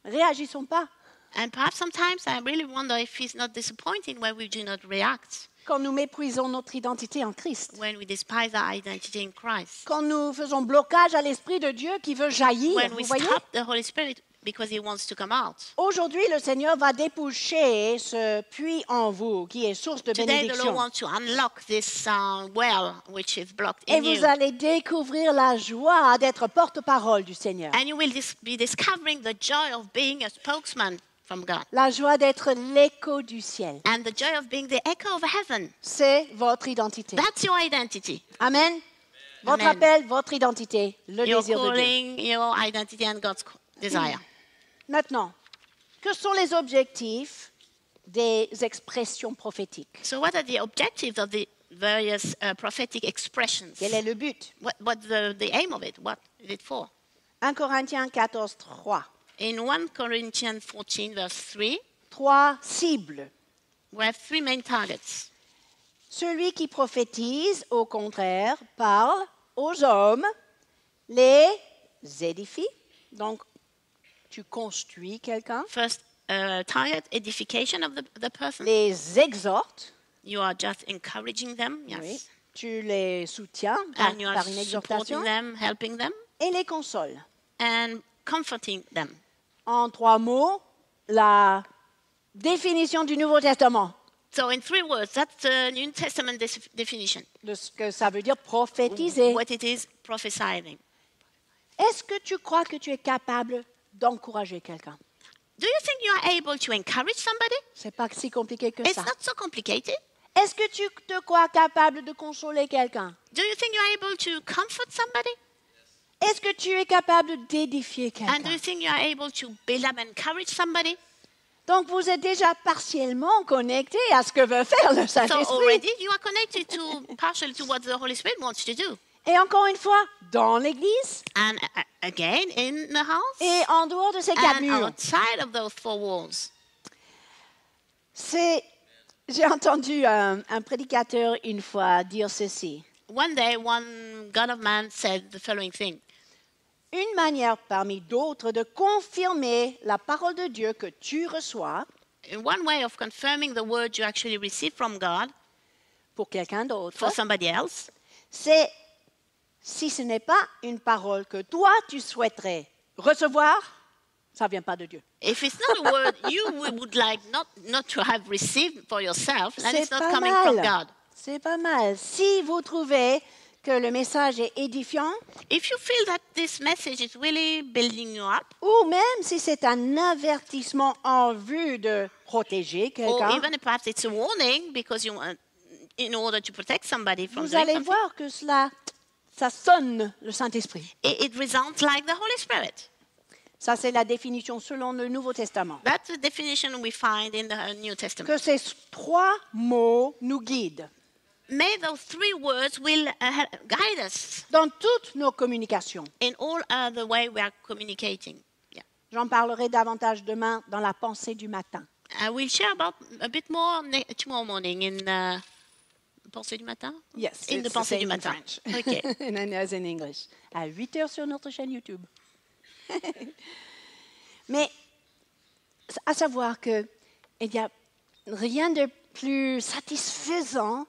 Speaker 2: réagissons pas,
Speaker 1: And perhaps sometimes I really wonder if He's not disappointed when we do not react,
Speaker 2: quand nous méprisons notre identité en Christ,
Speaker 1: when we despise our identity in Christ,
Speaker 2: quand nous faisons blocage à l'Esprit de Dieu qui veut jaillir.
Speaker 1: when
Speaker 2: Vous
Speaker 1: we
Speaker 2: voyez?
Speaker 1: stop the Holy Spirit because He wants to come out.
Speaker 2: Aujourd'hui, le Seigneur va déboucher ce puits en vous qui est source de
Speaker 1: Today, the
Speaker 2: bénédiction.
Speaker 1: Lord wants to unlock this well which is blocked
Speaker 2: Et
Speaker 1: in
Speaker 2: vous
Speaker 1: you.
Speaker 2: allez découvrir la joie d'être porte-parole du Seigneur.
Speaker 1: And you will be discovering the joy of being a spokesman from God.
Speaker 2: La joie d'être l'écho du ciel.
Speaker 1: And the joy of being the echo of heaven.
Speaker 2: C'est votre identité.
Speaker 1: That's your identity.
Speaker 2: Amen. Votre
Speaker 1: Amen.
Speaker 2: appel, votre identité, le
Speaker 1: Your
Speaker 2: désir de Dieu.
Speaker 1: calling, your identity, and God's desire.
Speaker 2: Maintenant, que sont les objectifs des expressions prophétiques?
Speaker 1: So, what are the objectives of the various prophetic expressions?
Speaker 2: Quel est le but?
Speaker 1: What's the aim of it? What is it for?
Speaker 2: 1 Corinthiens 14, 3.
Speaker 1: In 1 Corinthians 14, verse 3,
Speaker 2: 3 cibles.
Speaker 1: we have three main targets.
Speaker 2: Celui qui prophétise, au contraire, parle aux hommes, les édifie. Donc, tu construis quelqu'un.
Speaker 1: First target, edification of the person.
Speaker 2: Les exhorte.
Speaker 1: You are just encouraging them, yes.
Speaker 2: Oui. Tu les soutiens par,
Speaker 1: And you are
Speaker 2: par une exhortation.
Speaker 1: supporting them, helping them,
Speaker 2: Et les console.
Speaker 1: and comforting them.
Speaker 2: En 3 mots, la définition du Nouveau Testament
Speaker 1: So, in 3 words, that's the New Testament definition.
Speaker 2: de ce que ça veut dire prophétiser.
Speaker 1: What it is, prophesying.
Speaker 2: Est-ce que tu crois que tu es capable d'encourager quelqu'un?
Speaker 1: Do you think you are able to encourage somebody?
Speaker 2: C'est pas si compliqué que
Speaker 1: It's
Speaker 2: ça.
Speaker 1: not so complicated.
Speaker 2: Est-ce que tu te crois capable de consoler quelqu'un?
Speaker 1: Do you think you are able to comfort somebody?
Speaker 2: Est-ce que tu es capable d'édifier
Speaker 1: And do
Speaker 2: quelqu'un?
Speaker 1: you think you are able to build up and encourage somebody?
Speaker 2: Donc vous êtes déjà partiellement connecté à ce que veut faire le
Speaker 1: So
Speaker 2: Saint-Esprit.
Speaker 1: already you are connected to partially to what the Holy Spirit wants to do.
Speaker 2: Et encore une fois, dans l'Église
Speaker 1: And again, in the house
Speaker 2: et en dehors de ces quatre
Speaker 1: and
Speaker 2: murs.
Speaker 1: outside of those 4 walls.
Speaker 2: J'ai entendu un prédicateur une fois dire ceci.
Speaker 1: One day, one God of man said the following thing.
Speaker 2: une manière parmi d'autres de confirmer la parole de Dieu que tu reçois
Speaker 1: In one way of confirming the word you actually receive from God
Speaker 2: pour quelqu'un d'autre,
Speaker 1: for somebody else,
Speaker 2: c'est si ce n'est pas une parole que toi tu souhaiterais recevoir, ça ne vient pas de Dieu.
Speaker 1: if it's not a word you would like not to have received for yourself, then it's
Speaker 2: C'est
Speaker 1: not
Speaker 2: pas
Speaker 1: coming from
Speaker 2: mal.
Speaker 1: God.
Speaker 2: C'est pas mal. Si vous trouvez que le message est édifiant,
Speaker 1: If you feel that this message is really building you up,
Speaker 2: ou même si c'est un avertissement en vue de protéger
Speaker 1: or
Speaker 2: quelqu'un,
Speaker 1: even if perhaps it's a warning because you want, in order to protect somebody from
Speaker 2: vous
Speaker 1: doing
Speaker 2: allez
Speaker 1: something,
Speaker 2: voir que ça sonne le Saint-Esprit.
Speaker 1: it resounds like the Holy Spirit.
Speaker 2: Ça, c'est la définition selon le Nouveau Testament.
Speaker 1: That's the definition we find in the New Testament.
Speaker 2: Que ces 3 mots nous guident
Speaker 1: May those 3 words will guide us
Speaker 2: dans toutes nos communications.
Speaker 1: in all the way we are communicating. Yeah.
Speaker 2: J'en parlerai davantage demain dans la pensée du matin.
Speaker 1: I will share about a bit more tomorrow morning in Pensée du matin?
Speaker 2: Yes,
Speaker 1: In the
Speaker 2: it's the
Speaker 1: Pensée du
Speaker 2: same in
Speaker 1: matin.
Speaker 2: French.
Speaker 1: Okay.
Speaker 2: And then as in English. À 8h sur notre chaîne YouTube. Mais à savoir qu'il n'y a rien de plus satisfaisant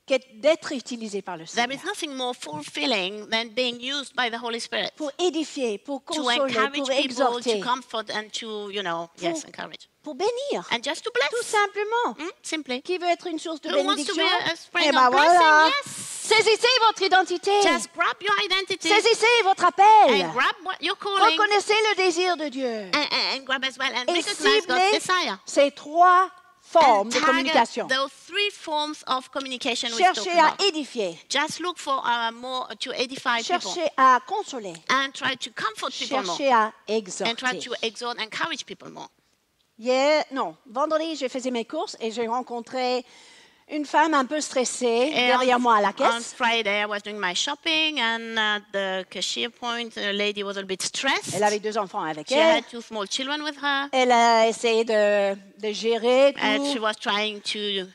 Speaker 2: que d'être utilisé par le
Speaker 1: There
Speaker 2: Seigneur.
Speaker 1: is nothing more fulfilling than being used by the Holy Spirit
Speaker 2: Pour édifier, pour
Speaker 1: to
Speaker 2: consoler,
Speaker 1: encourage
Speaker 2: pour
Speaker 1: people,
Speaker 2: exhorter,
Speaker 1: to comfort, and to, yes, encourage.
Speaker 2: pour bénir.
Speaker 1: And just to
Speaker 2: Tout
Speaker 1: bless.
Speaker 2: simplement.
Speaker 1: Simply.
Speaker 2: Qui veut être une source de
Speaker 1: Who wants to
Speaker 2: bénédiction?
Speaker 1: be a spring
Speaker 2: Eh
Speaker 1: of
Speaker 2: ben
Speaker 1: blessing?
Speaker 2: voilà.
Speaker 1: Yes.
Speaker 2: Saisissez votre identité.
Speaker 1: Just grab your identity
Speaker 2: Saisissez votre appel.
Speaker 1: and grab what you're calling
Speaker 2: Reconnaissez le désir de Dieu.
Speaker 1: and grab as well and
Speaker 2: Et
Speaker 1: recognize God's
Speaker 2: ciblez
Speaker 1: desire.
Speaker 2: ces 3 formes
Speaker 1: And
Speaker 2: de
Speaker 1: target
Speaker 2: communication.
Speaker 1: those 3 forms of communication we
Speaker 2: Cherchez
Speaker 1: talk
Speaker 2: à
Speaker 1: about.
Speaker 2: édifier.
Speaker 1: Just look for more to edify people
Speaker 2: Cherchez à consoler.
Speaker 1: and try to comfort people more
Speaker 2: Cherchez à
Speaker 1: and try
Speaker 2: exhorter.
Speaker 1: to exhort and encourage people more.
Speaker 2: Vendredi, j'ai fait mes courses et j'ai rencontré une femme un peu stressée
Speaker 1: And
Speaker 2: derrière moi à la
Speaker 1: on
Speaker 2: caisse.
Speaker 1: Friday, I was doing my shopping, and at the cashier point, the lady was a little bit stressed.
Speaker 2: Elle avait 2 enfants avec
Speaker 1: She
Speaker 2: elle.
Speaker 1: had 2 small children with her,
Speaker 2: Elle a essayé de gérer
Speaker 1: and she
Speaker 2: tout.
Speaker 1: was trying to,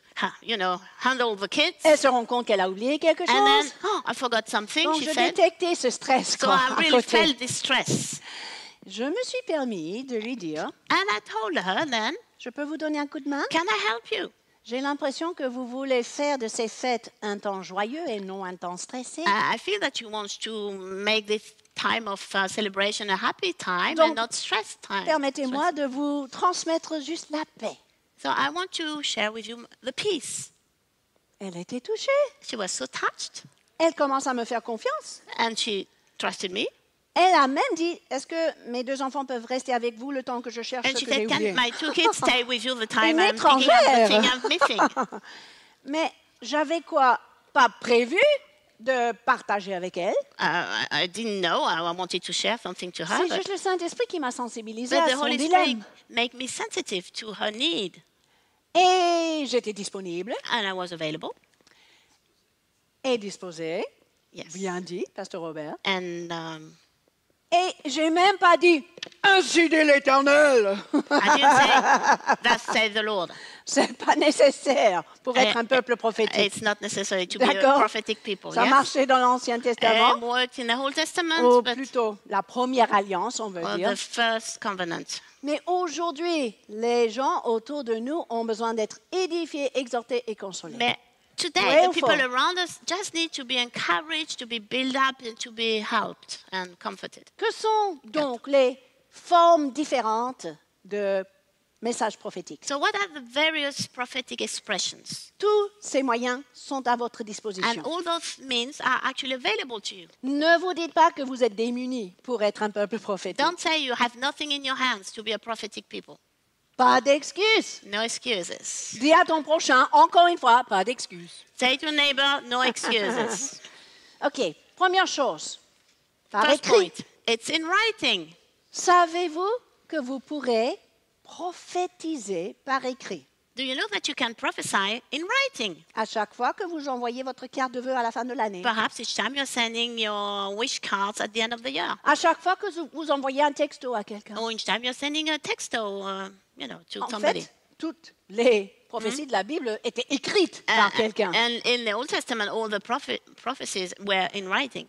Speaker 1: handle the kids.
Speaker 2: Elle se rend compte qu'elle a oublié quelque
Speaker 1: And then,
Speaker 2: chose.
Speaker 1: oh, I forgot something,
Speaker 2: Donc,
Speaker 1: she
Speaker 2: je
Speaker 1: said.
Speaker 2: détectais ce stress.
Speaker 1: So
Speaker 2: quoi,
Speaker 1: I
Speaker 2: à
Speaker 1: really
Speaker 2: côté.
Speaker 1: felt this stress.
Speaker 2: Je me suis permis de lui dire,
Speaker 1: And I told her then,
Speaker 2: je peux vous donner un coup de main?
Speaker 1: can I help you?
Speaker 2: J'ai l'impression que vous voulez faire de ces fêtes un temps joyeux et non un temps stressé.
Speaker 1: I feel that you want to make this time of celebration a happy time
Speaker 2: Donc,
Speaker 1: and not stress time.
Speaker 2: Permettez-moi de vous transmettre juste la paix.
Speaker 1: So I want to share with you the peace.
Speaker 2: Elle était touchée.
Speaker 1: She was so touched,
Speaker 2: Elle commence à me faire confiance.
Speaker 1: and she trusted me.
Speaker 2: Elle a même dit, est-ce que mes 2 enfants peuvent rester avec vous le temps que je cherche
Speaker 1: And
Speaker 2: ce
Speaker 1: she
Speaker 2: que j'ai
Speaker 1: said,
Speaker 2: oublié?
Speaker 1: can my 2 kids stay with you the time
Speaker 2: Une
Speaker 1: I'm picking up the thing
Speaker 2: étrangère.
Speaker 1: I'm missing?
Speaker 2: Mais j'avais quoi? Pas prévu de partager avec elle.
Speaker 1: I didn't know. I wanted to share something to her.
Speaker 2: C'est
Speaker 1: But,
Speaker 2: juste le Saint-Esprit qui m'a sensibilisée
Speaker 1: but
Speaker 2: à
Speaker 1: the
Speaker 2: son
Speaker 1: Holy
Speaker 2: dilemme.
Speaker 1: Spirit made me sensitive to her need.
Speaker 2: Et j'étais disponible
Speaker 1: And I was available.
Speaker 2: et disposée.
Speaker 1: Yes.
Speaker 2: Bien dit, Pasteur Robert.
Speaker 1: And
Speaker 2: Et j'ai même pas dit, ainsi dit l'Éternel.
Speaker 1: I didn't say, thus says the Lord.
Speaker 2: C'est pas nécessaire pour être un peuple prophétique.
Speaker 1: It's not necessary to be a
Speaker 2: D'accord?
Speaker 1: prophetic people.
Speaker 2: Ça
Speaker 1: Yes?
Speaker 2: marchait dans l'Ancien
Speaker 1: It
Speaker 2: Testament,
Speaker 1: worked in the Old Testament,
Speaker 2: ou
Speaker 1: but
Speaker 2: plutôt la première alliance, on veut dire.
Speaker 1: the first covenant.
Speaker 2: Mais aujourd'hui, les gens autour de nous ont besoin d'être édifiés, exhortés et consolés.
Speaker 1: But today,
Speaker 2: Vrai
Speaker 1: the
Speaker 2: ou
Speaker 1: people
Speaker 2: faux?
Speaker 1: around us just need to be encouraged, to be built up, and to be helped and comforted.
Speaker 2: Que sont donc les formes différentes de messages prophétiques?
Speaker 1: So, what are the various prophetic expressions?
Speaker 2: Tous ces moyens sont à votre
Speaker 1: And
Speaker 2: disposition.
Speaker 1: all those means are actually available to you.
Speaker 2: Ne vous dites pas que vous êtes démunis pour être un peuple prophétique.
Speaker 1: Don't say you have nothing in your hands to be a prophetic people.
Speaker 2: Pas d'excuses.
Speaker 1: No excuses.
Speaker 2: Dis à ton prochain, encore une fois, pas d'excuses.
Speaker 1: Say to your neighbor, no excuses.
Speaker 2: OK, première chose, par
Speaker 1: First
Speaker 2: écrit.
Speaker 1: point, it's in writing.
Speaker 2: Savez-vous que vous pourrez prophétiser par écrit
Speaker 1: Do you know that you can prophesy in writing?
Speaker 2: à chaque fois que vous envoyez votre carte de vœux à la fin de l'année?
Speaker 1: Perhaps each time you're sending your wish cards at the end of the year.
Speaker 2: À chaque fois que vous envoyez un texto à quelqu'un?
Speaker 1: Or each time you're sending a texto, to
Speaker 2: En
Speaker 1: somebody.
Speaker 2: fait, toutes les prophéties de la Bible étaient écrites par quelqu'un.
Speaker 1: And in the Old Testament, all the prophecies were in writing.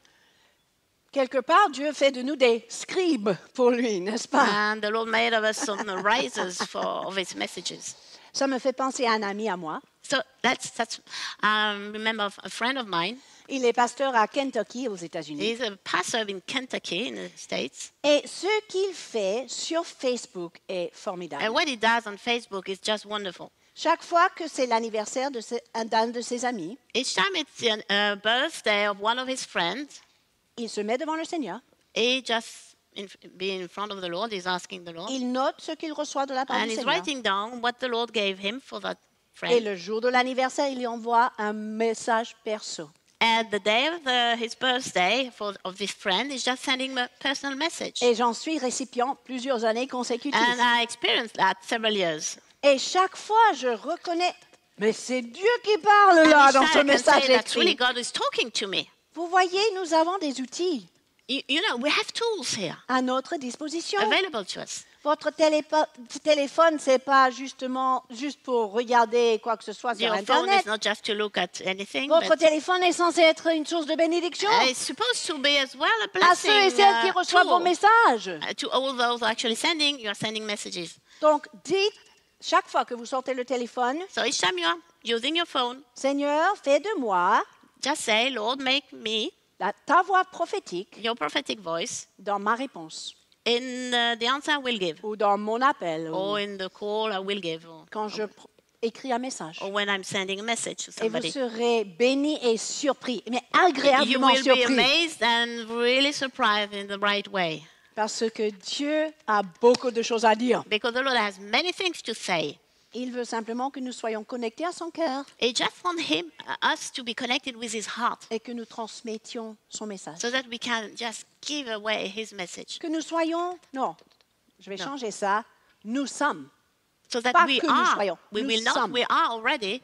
Speaker 2: quelque part, Dieu fait de nous des scribes pour lui, n'est-ce pas?
Speaker 1: And the Lord made of us some writers of His messages.
Speaker 2: Ça me fait penser à un ami à moi.
Speaker 1: So that's remember a friend of mine.
Speaker 2: Il est pasteur à Kentucky, aux États-Unis.
Speaker 1: He's a pastor in Kentucky in the States.
Speaker 2: Et ce qu'il fait sur Facebook est formidable.
Speaker 1: And what he does on Facebook is just wonderful.
Speaker 2: Chaque fois que c'est l'anniversaire d'un de ses amis,
Speaker 1: Each time it's a birthday of one of his friends,
Speaker 2: il se met devant le Seigneur.
Speaker 1: he just be in front of the Lord. He's asking the Lord.
Speaker 2: Il note ce qu'il reçoit de la part
Speaker 1: And
Speaker 2: du
Speaker 1: he's
Speaker 2: Seigneur.
Speaker 1: writing down what the Lord gave him for that
Speaker 2: Et
Speaker 1: friend.
Speaker 2: le jour de l'anniversaire, il lui envoie un message perso.
Speaker 1: And the day of his birthday of this friend is just sending a personal message.
Speaker 2: Et j'en suis récipient plusieurs années consécutives.
Speaker 1: And I experienced that several years.
Speaker 2: Et chaque fois, je reconnais, mais c'est Dieu qui parle là
Speaker 1: And
Speaker 2: dans
Speaker 1: each
Speaker 2: ce
Speaker 1: time I can say
Speaker 2: message
Speaker 1: that really
Speaker 2: écrit.
Speaker 1: God is talking to me.
Speaker 2: Vous voyez, nous avons des outils
Speaker 1: You know, we have tools here
Speaker 2: à notre disposition.
Speaker 1: available to us.
Speaker 2: Votre téléphone, c'est pas justement juste pour regarder quoi que ce soit sur
Speaker 1: Your phone is
Speaker 2: Internet.
Speaker 1: not just to look at anything,
Speaker 2: Votre
Speaker 1: but
Speaker 2: téléphone est censé être une source de bénédiction
Speaker 1: it's supposed to be as well a
Speaker 2: à ceux et
Speaker 1: blessing
Speaker 2: celles qui reçoivent vos
Speaker 1: tool.
Speaker 2: messages.
Speaker 1: To all those actually sending, you are sending messages.
Speaker 2: Donc, dites, chaque fois que vous sortez le téléphone,
Speaker 1: So each time you are using your phone,
Speaker 2: Seigneur, fais de moi
Speaker 1: just say, Lord, make me
Speaker 2: ta voix prophétique
Speaker 1: your prophetic voice
Speaker 2: dans ma réponse
Speaker 1: in the answer I will give,
Speaker 2: ou dans mon appel ou
Speaker 1: or in the call I will give,
Speaker 2: quand je écris un message.
Speaker 1: or when I'm sending a message to
Speaker 2: Et vous
Speaker 1: somebody.
Speaker 2: serez bénis et surpris, mais
Speaker 1: You
Speaker 2: agréablement
Speaker 1: will be
Speaker 2: surpris,
Speaker 1: amazed and really surprised in the right way,
Speaker 2: parce que Dieu a beaucoup de choses à dire.
Speaker 1: because the Lord has many things to say.
Speaker 2: Il veut simplement que nous soyons connectés à son cœur
Speaker 1: He just wants us to be connected with His heart,
Speaker 2: et que nous transmettions son message.
Speaker 1: so that we can just give away His message,
Speaker 2: Que nous soyons, non, je vais
Speaker 1: Non.
Speaker 2: changer ça, nous sommes
Speaker 1: so that
Speaker 2: Pas
Speaker 1: we
Speaker 2: que nous
Speaker 1: are.
Speaker 2: soyons,
Speaker 1: We
Speaker 2: nous
Speaker 1: will not.
Speaker 2: sommes.
Speaker 1: We are already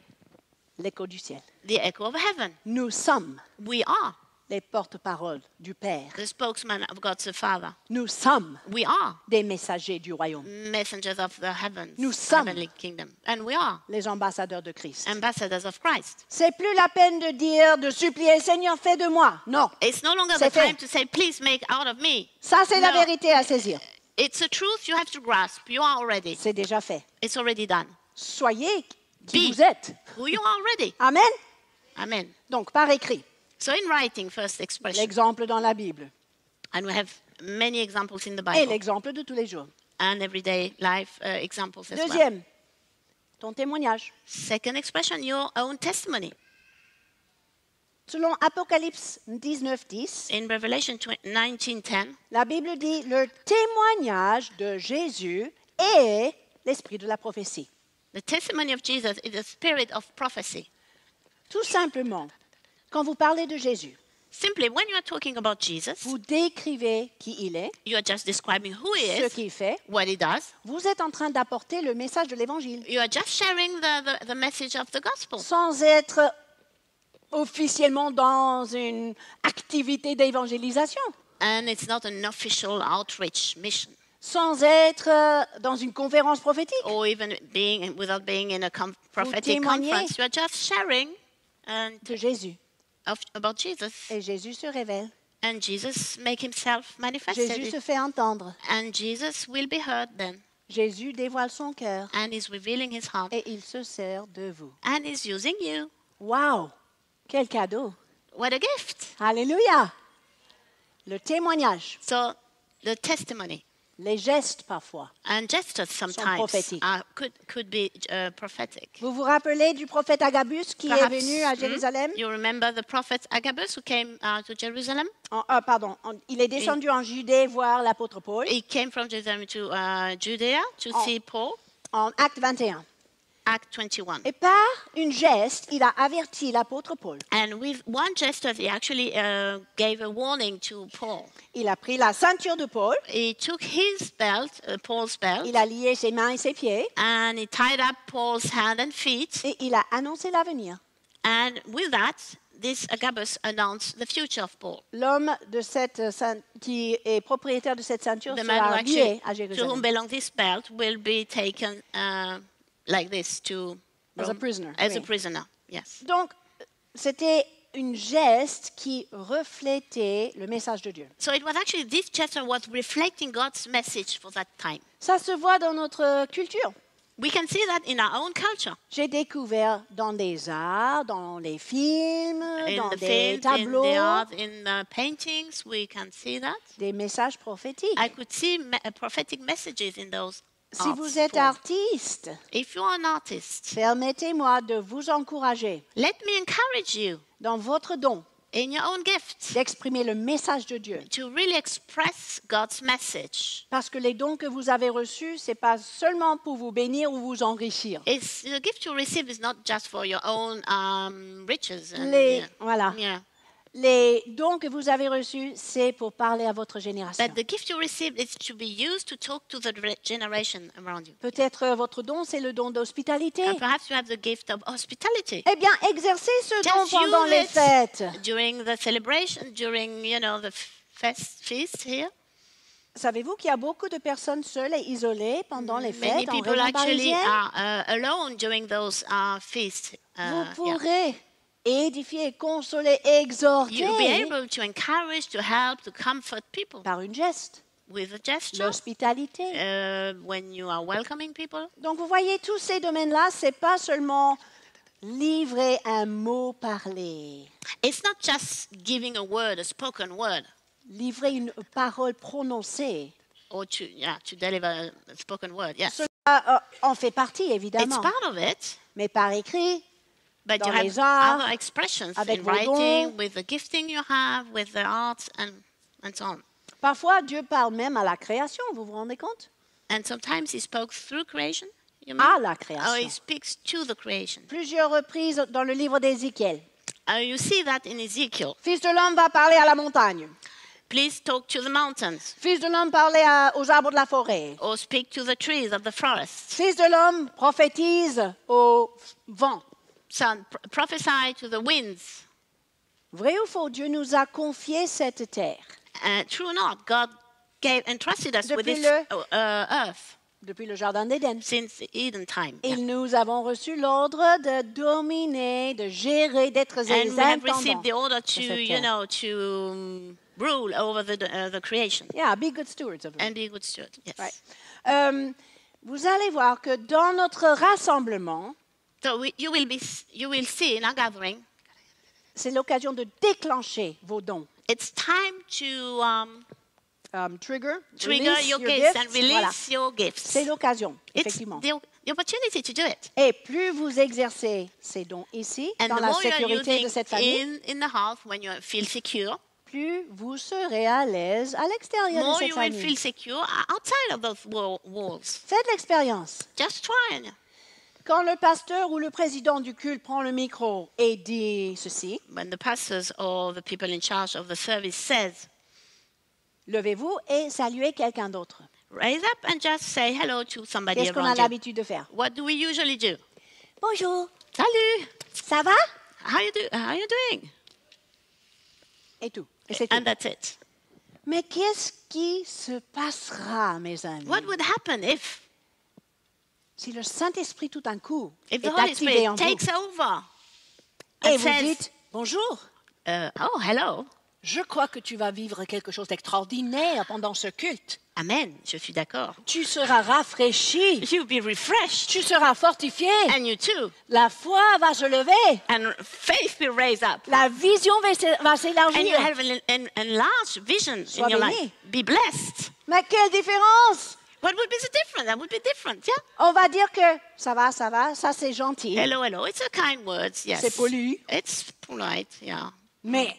Speaker 2: l'écho du ciel.
Speaker 1: the echo of heaven.
Speaker 2: Nous sommes
Speaker 1: We are
Speaker 2: les porte-paroles du Père.
Speaker 1: the spokesman of God the Father.
Speaker 2: Nous sommes
Speaker 1: We are
Speaker 2: des messagers du royaume,
Speaker 1: messengers of the heavens,
Speaker 2: Nous sommes.
Speaker 1: heavenly kingdom, and we are
Speaker 2: les ambassadeurs de Christ.
Speaker 1: ambassadors of Christ.
Speaker 2: C'est plus la peine de dire, de supplier, Seigneur, fais de moi. Non,
Speaker 1: It's no longer
Speaker 2: C'est
Speaker 1: the
Speaker 2: fait.
Speaker 1: time to say, "Please make out of me."
Speaker 2: ça c'est la
Speaker 1: No.
Speaker 2: vérité à saisir.
Speaker 1: It's a truth you have to grasp. You are already.
Speaker 2: C'est déjà fait.
Speaker 1: It's already done.
Speaker 2: Soyez qui
Speaker 1: Be.
Speaker 2: vous êtes.
Speaker 1: Who you are already.
Speaker 2: Amen.
Speaker 1: Amen.
Speaker 2: Donc, par écrit,
Speaker 1: So in writing, first expression,
Speaker 2: l'exemple dans la Bible
Speaker 1: and we have many examples in the
Speaker 2: et
Speaker 1: Bible
Speaker 2: l'exemple de tous les jours.
Speaker 1: and everyday life examples as well.
Speaker 2: Deuxième, ton témoignage.
Speaker 1: Second expression, your own testimony.
Speaker 2: Selon Apocalypse 19:10,
Speaker 1: In Revelation 19:10,
Speaker 2: la Bible dit le témoignage de Jésus est l'esprit de la prophétie.
Speaker 1: the testimony of Jesus is the spirit of prophecy.
Speaker 2: Tout simplement, quand vous parlez de Jésus,
Speaker 1: Simply, when you are talking about Jesus,
Speaker 2: vous décrivez qui il est,
Speaker 1: you are just describing who he
Speaker 2: ce
Speaker 1: is,
Speaker 2: qu'il fait.
Speaker 1: what he does.
Speaker 2: Vous êtes en train d'apporter le message de l'Évangile
Speaker 1: You are just sharing the message of the gospel
Speaker 2: sans être officiellement dans une activité d'évangélisation,
Speaker 1: and it's not an official outreach mission
Speaker 2: sans être dans une conférence prophétique.
Speaker 1: or even without being in a prophetic
Speaker 2: témoignez.
Speaker 1: conference. You are just sharing
Speaker 2: De Jésus.
Speaker 1: about Jesus,
Speaker 2: Et Jésus se révèle.
Speaker 1: and Jesus make himself
Speaker 2: Jésus
Speaker 1: manifested,
Speaker 2: se fait entendre.
Speaker 1: and Jesus will be heard then,
Speaker 2: Jésus dévoile son cœur
Speaker 1: and he's revealing his heart,
Speaker 2: et il se sert de vous.
Speaker 1: and he's using you.
Speaker 2: Waouh! Quel cadeau!
Speaker 1: What a gift!
Speaker 2: Alléluia! Le témoignage,
Speaker 1: So the testimony
Speaker 2: les gestes parfois.
Speaker 1: and gestures sometimes
Speaker 2: prophétiques.
Speaker 1: could be prophetic.
Speaker 2: Vous vous rappelez du prophète Agabus qui est venu à Jérusalem?
Speaker 1: You remember the prophet Agabus who came to Jerusalem?
Speaker 2: Il est descendu en Judée voir l'apôtre Paul
Speaker 1: He came from Jerusalem to Judea to see Paul.
Speaker 2: en Acte 21.
Speaker 1: Act 21.
Speaker 2: Et par une geste, il a averti l'apôtre Paul.
Speaker 1: And with one gesture, he actually gave a warning to Paul.
Speaker 2: Il a pris la ceinture de Paul,
Speaker 1: He took his belt, Paul's belt,
Speaker 2: il a lié ses mains et ses pieds
Speaker 1: and he tied up Paul's hand and feet.
Speaker 2: et il a annoncé l'avenir.
Speaker 1: And with that, this Agabus announced the future of Paul.
Speaker 2: L'homme qui est propriétaire de cette ceinture
Speaker 1: The man
Speaker 2: sera lié à
Speaker 1: to whom
Speaker 2: Jérusalem.
Speaker 1: belongs this belt will be taken like this to
Speaker 2: As a
Speaker 1: Rome
Speaker 2: prisoner,
Speaker 1: As
Speaker 2: oui.
Speaker 1: a prisoner, yes.
Speaker 2: Donc, c'était une geste qui reflétait le message de Dieu.
Speaker 1: So it was actually this gesture was reflecting God's message for that time.
Speaker 2: Ça se voit dans notre culture.
Speaker 1: We can see that in our own culture.
Speaker 2: J'ai découvert dans des arts, dans les films, dans
Speaker 1: In the
Speaker 2: des
Speaker 1: films, in
Speaker 2: tableaux,
Speaker 1: the art, in the paintings, we can see that.
Speaker 2: des messages prophétiques.
Speaker 1: I could see prophetic messages in those
Speaker 2: Si
Speaker 1: arts
Speaker 2: vous êtes
Speaker 1: forms.
Speaker 2: artiste,
Speaker 1: If you are an artist,
Speaker 2: permettez-moi de vous encourager
Speaker 1: let me encourage you
Speaker 2: dans votre don
Speaker 1: in your own gift
Speaker 2: d'exprimer le message de Dieu.
Speaker 1: to really express God's message.
Speaker 2: Parce que les dons que vous avez reçus, ce n'est pas seulement pour vous bénir ou vous enrichir.
Speaker 1: The gift you receive is not just for your own riches. And,
Speaker 2: Voilà.
Speaker 1: yeah.
Speaker 2: Les dons que vous avez reçus, c'est pour parler à votre génération.
Speaker 1: But the gift you receive is to be used to talk to the generation around you.
Speaker 2: Peut-être votre don, c'est le don d'hospitalité.
Speaker 1: And perhaps you have the gift of hospitality.
Speaker 2: Eh bien, exercez ce don
Speaker 1: Just
Speaker 2: pendant
Speaker 1: use
Speaker 2: les
Speaker 1: it
Speaker 2: fêtes.
Speaker 1: during the celebration, during the feast here.
Speaker 2: Savez-vous qu'il y a beaucoup de personnes seules et isolées pendant les
Speaker 1: Many
Speaker 2: fêtes en
Speaker 1: people
Speaker 2: région
Speaker 1: actually
Speaker 2: parisienne?
Speaker 1: are alone during those feasts.
Speaker 2: Vous
Speaker 1: Yeah.
Speaker 2: pourrez édifier, consoler, exhorter
Speaker 1: You'll be able to encourage, to help, to comfort people
Speaker 2: par une geste,
Speaker 1: with a gesture
Speaker 2: l'hospitalité.
Speaker 1: when you are welcoming people.
Speaker 2: Donc vous voyez, tous ces domaines-là, c'est pas seulement livrer un mot parlé,
Speaker 1: It's not just giving a word, a spoken word,
Speaker 2: livrer une parole prononcée.
Speaker 1: or to deliver a spoken word. Yes,
Speaker 2: Cela en fait partie,
Speaker 1: it's
Speaker 2: évidemment,
Speaker 1: part of it.
Speaker 2: mais par écrit,
Speaker 1: But
Speaker 2: dans
Speaker 1: you
Speaker 2: les
Speaker 1: have
Speaker 2: arts,
Speaker 1: other expressions
Speaker 2: avec
Speaker 1: in
Speaker 2: vos
Speaker 1: writing,
Speaker 2: dons.
Speaker 1: with the gifting you have, with the arts, and so on.
Speaker 2: parfois Dieu parle même à la création, vous vous rendez compte?
Speaker 1: And sometimes he spoke through creation. You mean?
Speaker 2: À la
Speaker 1: Or he
Speaker 2: création.
Speaker 1: speaks to the creation.
Speaker 2: Plusieurs reprises dans le livre d'Ézéchiel.
Speaker 1: You see that in Ezekiel.
Speaker 2: Fils de l'homme va parler à la montagne.
Speaker 1: Please talk to the mountains,
Speaker 2: Fils de l'homme parler aux arbres de la forêt.
Speaker 1: or speak to the trees of the forest.
Speaker 2: Fils de l'homme prophétise au vent.
Speaker 1: Son, prophesy to the winds.
Speaker 2: Vrai ou faux, Dieu nous a confié cette terre.
Speaker 1: True or not, God entrusted us with
Speaker 2: Depuis
Speaker 1: this earth
Speaker 2: Depuis le jardin d'Éden.
Speaker 1: since Eden time.
Speaker 2: Et nous avons reçu l'ordre de dominer, de gérer, d'être
Speaker 1: And
Speaker 2: les
Speaker 1: we have
Speaker 2: intendants.
Speaker 1: received the order to,
Speaker 2: cette terre.
Speaker 1: to rule over the creation
Speaker 2: Yeah, be good stewards of it.
Speaker 1: and be a good steward. Yes.
Speaker 2: Right. Vous allez voir que dans notre rassemblement,
Speaker 1: So you will see in our gathering,
Speaker 2: c'est l'occasion de déclencher vos dons.
Speaker 1: it's time to
Speaker 2: Trigger
Speaker 1: trigger your gifts and release your gifts.
Speaker 2: C'est l'occasion,
Speaker 1: It's
Speaker 2: effectivement.
Speaker 1: the opportunity to do it.
Speaker 2: Et plus vous exercez ces dons ici,
Speaker 1: And
Speaker 2: dans
Speaker 1: the
Speaker 2: la
Speaker 1: more you're
Speaker 2: sécurité de
Speaker 1: using
Speaker 2: cette famille,
Speaker 1: in the house when you feel secure,
Speaker 2: plus vous serez à l'aise à l'extérieur de
Speaker 1: more
Speaker 2: cette
Speaker 1: you will
Speaker 2: famille.
Speaker 1: feel secure outside of those walls.
Speaker 2: Faites l'expérience.
Speaker 1: Just try it.
Speaker 2: Quand le pasteur ou le président du culte prend le micro et dit ceci,
Speaker 1: When the pastors or the people in charge of the service says,
Speaker 2: levez-vous et saluez quelqu'un d'autre.
Speaker 1: raise up and just say hello to somebody
Speaker 2: Qu'est-ce qu'on a
Speaker 1: around you.
Speaker 2: l'habitude de faire?
Speaker 1: What do we usually do?
Speaker 2: Bonjour,
Speaker 1: Salut!
Speaker 2: ça va?
Speaker 1: How you doing?
Speaker 2: Et tout. Et c'est tout.
Speaker 1: And that's it.
Speaker 2: Mais qu'est-ce qui se passera, mes amis,
Speaker 1: What would happen if
Speaker 2: si le Saint-Esprit tout d'un coup
Speaker 1: the
Speaker 2: est
Speaker 1: Holy
Speaker 2: activé
Speaker 1: Spirit
Speaker 2: en vous
Speaker 1: takes over
Speaker 2: et
Speaker 1: and
Speaker 2: vous
Speaker 1: says,
Speaker 2: dites bonjour?
Speaker 1: oh, hello.
Speaker 2: Je crois que tu vas vivre quelque chose d'extraordinaire pendant ce culte.
Speaker 1: Amen. Je suis d'accord.
Speaker 2: Tu seras rafraîchi,
Speaker 1: You'll be refreshed.
Speaker 2: tu seras fortifié,
Speaker 1: And you too.
Speaker 2: la foi va se lever,
Speaker 1: And faith will raise up.
Speaker 2: la vision va
Speaker 1: And you
Speaker 2: s'élargir.
Speaker 1: have an enlarged vision
Speaker 2: Sois
Speaker 1: in your
Speaker 2: béni.
Speaker 1: life. Be blessed.
Speaker 2: Mais quelle différence!
Speaker 1: What would be the difference? That would be different, yeah?
Speaker 2: On va dire que ça va, ça c'est gentil.
Speaker 1: Hello, hello. It's a kind words, yes.
Speaker 2: C'est poli.
Speaker 1: It's polite, yeah.
Speaker 2: Mais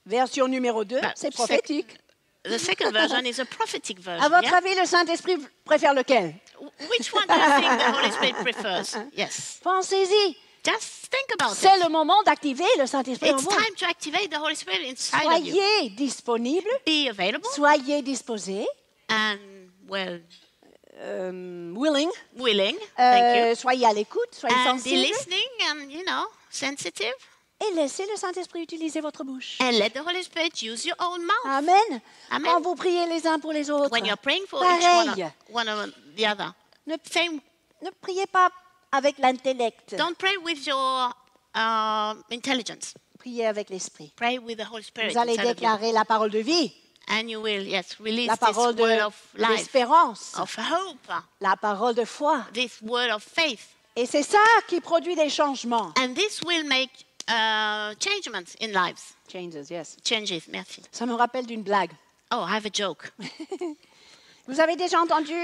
Speaker 2: version numéro 2,
Speaker 1: Bah,
Speaker 2: c'est
Speaker 1: c'est-
Speaker 2: prophétique.
Speaker 1: The second version is a prophetic version.
Speaker 2: À votre
Speaker 1: yeah?
Speaker 2: avis, le Saint-Esprit préfère lequel?
Speaker 1: Which one do you think the Holy Spirit prefers? Yes.
Speaker 2: Pensez-y.
Speaker 1: Just think about
Speaker 2: C'est
Speaker 1: it.
Speaker 2: le moment d'activer le Saint-Esprit en
Speaker 1: It's
Speaker 2: vous.
Speaker 1: time to activate the Holy Spirit inside of you.
Speaker 2: Soyez disponible,
Speaker 1: Be available
Speaker 2: soyez disposé,
Speaker 1: and, well,
Speaker 2: willing,
Speaker 1: willing. Thank you.
Speaker 2: soyez à l'écoute, soyez
Speaker 1: And be
Speaker 2: sensible
Speaker 1: listening and, sensitive.
Speaker 2: et laissez le Saint-Esprit utiliser votre bouche.
Speaker 1: And let the Holy Spirit use your own mouth.
Speaker 2: Amen.
Speaker 1: Amen.
Speaker 2: Quand vous priez les uns pour les autres,
Speaker 1: When you're praying for
Speaker 2: pareil.
Speaker 1: one of the other.
Speaker 2: Ne,
Speaker 1: Same.
Speaker 2: ne priez pas avec l'intellect.
Speaker 1: Don't pray with your intelligence.
Speaker 2: prier avec l'Esprit.
Speaker 1: Pray with the Holy Spirit
Speaker 2: Vous allez
Speaker 1: inside of you.
Speaker 2: déclarer la parole de vie,
Speaker 1: And you will, yes, release
Speaker 2: la
Speaker 1: this
Speaker 2: parole
Speaker 1: word of life,
Speaker 2: d'espérance,
Speaker 1: of hope,
Speaker 2: la parole de foi.
Speaker 1: this word of faith.
Speaker 2: Et c'est ça qui produit des changements.
Speaker 1: And this will make changements in lives.
Speaker 2: Changes, yes.
Speaker 1: Changes, merci.
Speaker 2: Ça me rappelle d'une blague.
Speaker 1: Oh, I have a joke.
Speaker 2: Vous avez déjà entendu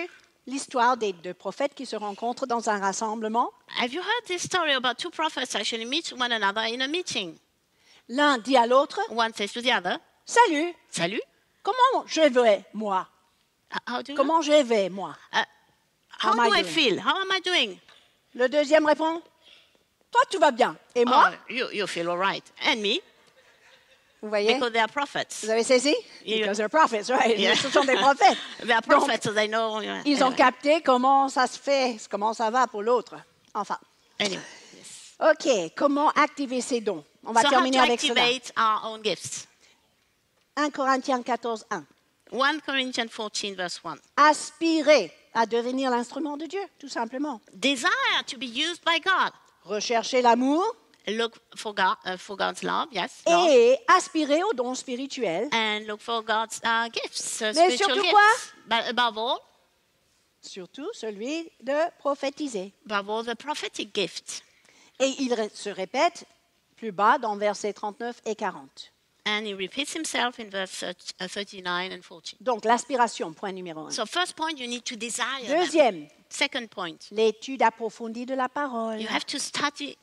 Speaker 2: l'histoire des deux prophètes qui se rencontrent dans un rassemblement?
Speaker 1: Have you heard this story about two prophets actually meet one another in a meeting?
Speaker 2: L'un dit à l'autre,
Speaker 1: One says to the other,
Speaker 2: « Salut,
Speaker 1: Salut.
Speaker 2: comment je vais, moi?
Speaker 1: How do you
Speaker 2: Comment je vais, moi? »
Speaker 1: How
Speaker 2: am I
Speaker 1: do I
Speaker 2: doing?
Speaker 1: feel? How am I doing?
Speaker 2: Le deuxième répond, « Toi, tout va bien. Et moi?
Speaker 1: Oh, you feel all right. And me,
Speaker 2: Vous voyez?
Speaker 1: because they are prophets.
Speaker 2: Vous avez saisi?
Speaker 1: Yeah.
Speaker 2: Because they're prophets, right?
Speaker 1: Yeah.
Speaker 2: Ce sont des prophètes.
Speaker 1: They are
Speaker 2: Donc,
Speaker 1: prophets, so they know.
Speaker 2: ils ont capté comment ça se fait, comment ça va pour l'autre. Enfin.
Speaker 1: Anyway, yes.
Speaker 2: OK, comment activer ces dons? On va
Speaker 1: So how
Speaker 2: terminer
Speaker 1: to
Speaker 2: avec cela.
Speaker 1: activate our own gifts?
Speaker 2: 1 Corinthiens 14, 1.
Speaker 1: 1 Corinthians 14, verse 1.
Speaker 2: Aspirer à devenir l'instrument de Dieu, tout simplement.
Speaker 1: Desire to be used by God.
Speaker 2: Rechercher l'amour
Speaker 1: Look for God's love, yes. Love.
Speaker 2: et aspirer aux dons spirituels,
Speaker 1: And look for God's gifts,
Speaker 2: Mais
Speaker 1: spiritual
Speaker 2: surtout
Speaker 1: gifts.
Speaker 2: quoi?
Speaker 1: But
Speaker 2: surtout celui de prophétiser.
Speaker 1: above all, the prophetic gift.
Speaker 2: Et il se répète plus bas dans versets 39 et 40.
Speaker 1: And he repeats himself in verse 39 and 40.
Speaker 2: Donc l'aspiration, point numéro 1.
Speaker 1: So first point, you need to desire them.
Speaker 2: Deuxième,
Speaker 1: Second point,
Speaker 2: l'étude approfondie de la parole.
Speaker 1: you have to study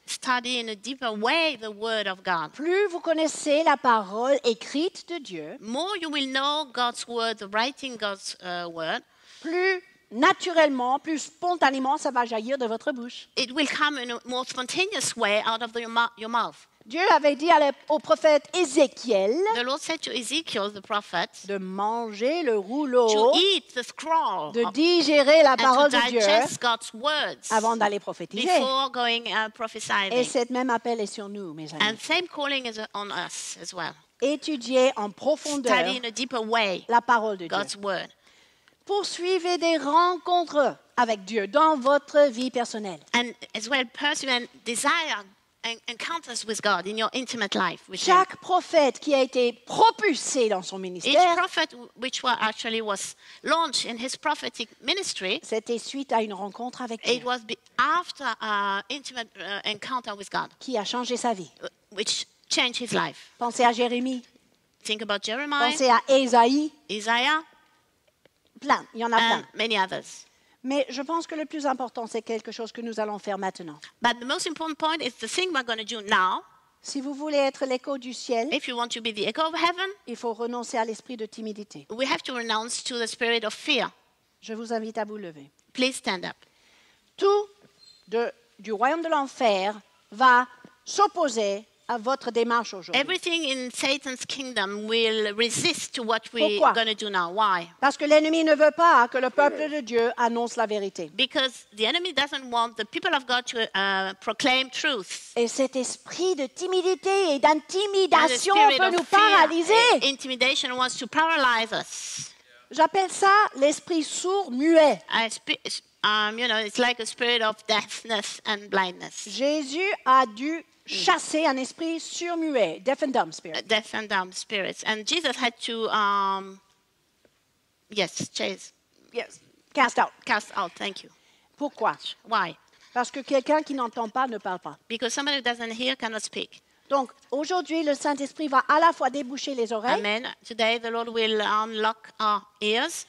Speaker 1: in a deeper way the word of God.
Speaker 2: Plus vous connaissez la parole écrite de Dieu,
Speaker 1: More you will know God's word, the writing God's word,
Speaker 2: plus naturellement, plus spontanément, ça va jaillir de votre bouche.
Speaker 1: it will come in a more spontaneous way out of your mouth.
Speaker 2: Dieu avait dit au prophète Ézéchiel
Speaker 1: The Lord said to Ezekiel, the prophet,
Speaker 2: de manger le rouleau,
Speaker 1: to eat the scroll
Speaker 2: de digérer la
Speaker 1: and
Speaker 2: parole
Speaker 1: to
Speaker 2: de Dieu
Speaker 1: digest God's words
Speaker 2: avant d'aller prophétiser.
Speaker 1: before going prophesying.
Speaker 2: Et cet même appel est sur nous, mes
Speaker 1: And
Speaker 2: amis.
Speaker 1: same calling is on us as well.
Speaker 2: Étudier en profondeur
Speaker 1: Study in a deeper way
Speaker 2: la parole de Dieu.
Speaker 1: God's word.
Speaker 2: Poursuivez des rencontres avec Dieu dans votre vie personnelle.
Speaker 1: And as well, pursue and desire encounters with God in your intimate life with Him.
Speaker 2: Chaque prophète qui a été propulsé dans son
Speaker 1: Each
Speaker 2: ministère,
Speaker 1: prophet which was launched in his prophetic ministry,
Speaker 2: c'était suite à une rencontre avec Dieu
Speaker 1: it was after an intimate encounter with God,
Speaker 2: qui a changé sa vie.
Speaker 1: which changed his life.
Speaker 2: Pensez à Jérémie,
Speaker 1: Think about Jeremiah,
Speaker 2: pensez à Ésaïe,
Speaker 1: Isaiah,
Speaker 2: plein, il y en a plein.
Speaker 1: and many others.
Speaker 2: Mais je pense que le plus important, c'est quelque chose que nous allons faire maintenant.
Speaker 1: But the most important point is the thing we're going to do now.
Speaker 2: Si vous voulez être l'écho du ciel,
Speaker 1: If you want to be the echo of heaven,
Speaker 2: il faut renoncer à l'esprit de timidité.
Speaker 1: we have to renounce to the spirit of fear.
Speaker 2: Je vous invite à vous lever.
Speaker 1: Please stand up.
Speaker 2: Tout du royaume de l'enfer va s'opposer à votre démarche aujourd'hui.
Speaker 1: Everything in Satan's kingdom will resist to what we're
Speaker 2: Pourquoi?
Speaker 1: going to do now. Why?
Speaker 2: Parce que l'ennemi ne veut pas que le peuple de Dieu annonce la vérité.
Speaker 1: Because the enemy doesn't want the people of God to proclaim truth.
Speaker 2: Et cet esprit de timidité et
Speaker 1: And the
Speaker 2: d'intimidation
Speaker 1: spirit
Speaker 2: peut
Speaker 1: of
Speaker 2: nous
Speaker 1: fear,
Speaker 2: paralyser.
Speaker 1: intimidation wants to paralyze us.
Speaker 2: J'appelle ça l'esprit sourd muet.
Speaker 1: It's like a spirit of deafness and blindness.
Speaker 2: Jésus a dû chasser un esprit surmuet, deaf and dumb spirit.
Speaker 1: Deaf and dumb spirits. And Jesus had to, chase,
Speaker 2: Yes. Cast out.
Speaker 1: cast out. Thank you.
Speaker 2: Pourquoi?
Speaker 1: Why?
Speaker 2: Parce que quelqu'un qui n'entend pas ne parle pas.
Speaker 1: Because somebody who doesn't hear cannot speak.
Speaker 2: Donc aujourd'hui, le Saint-Esprit va à la fois déboucher les oreilles,
Speaker 1: Amen. Today the Lord will unlock our ears,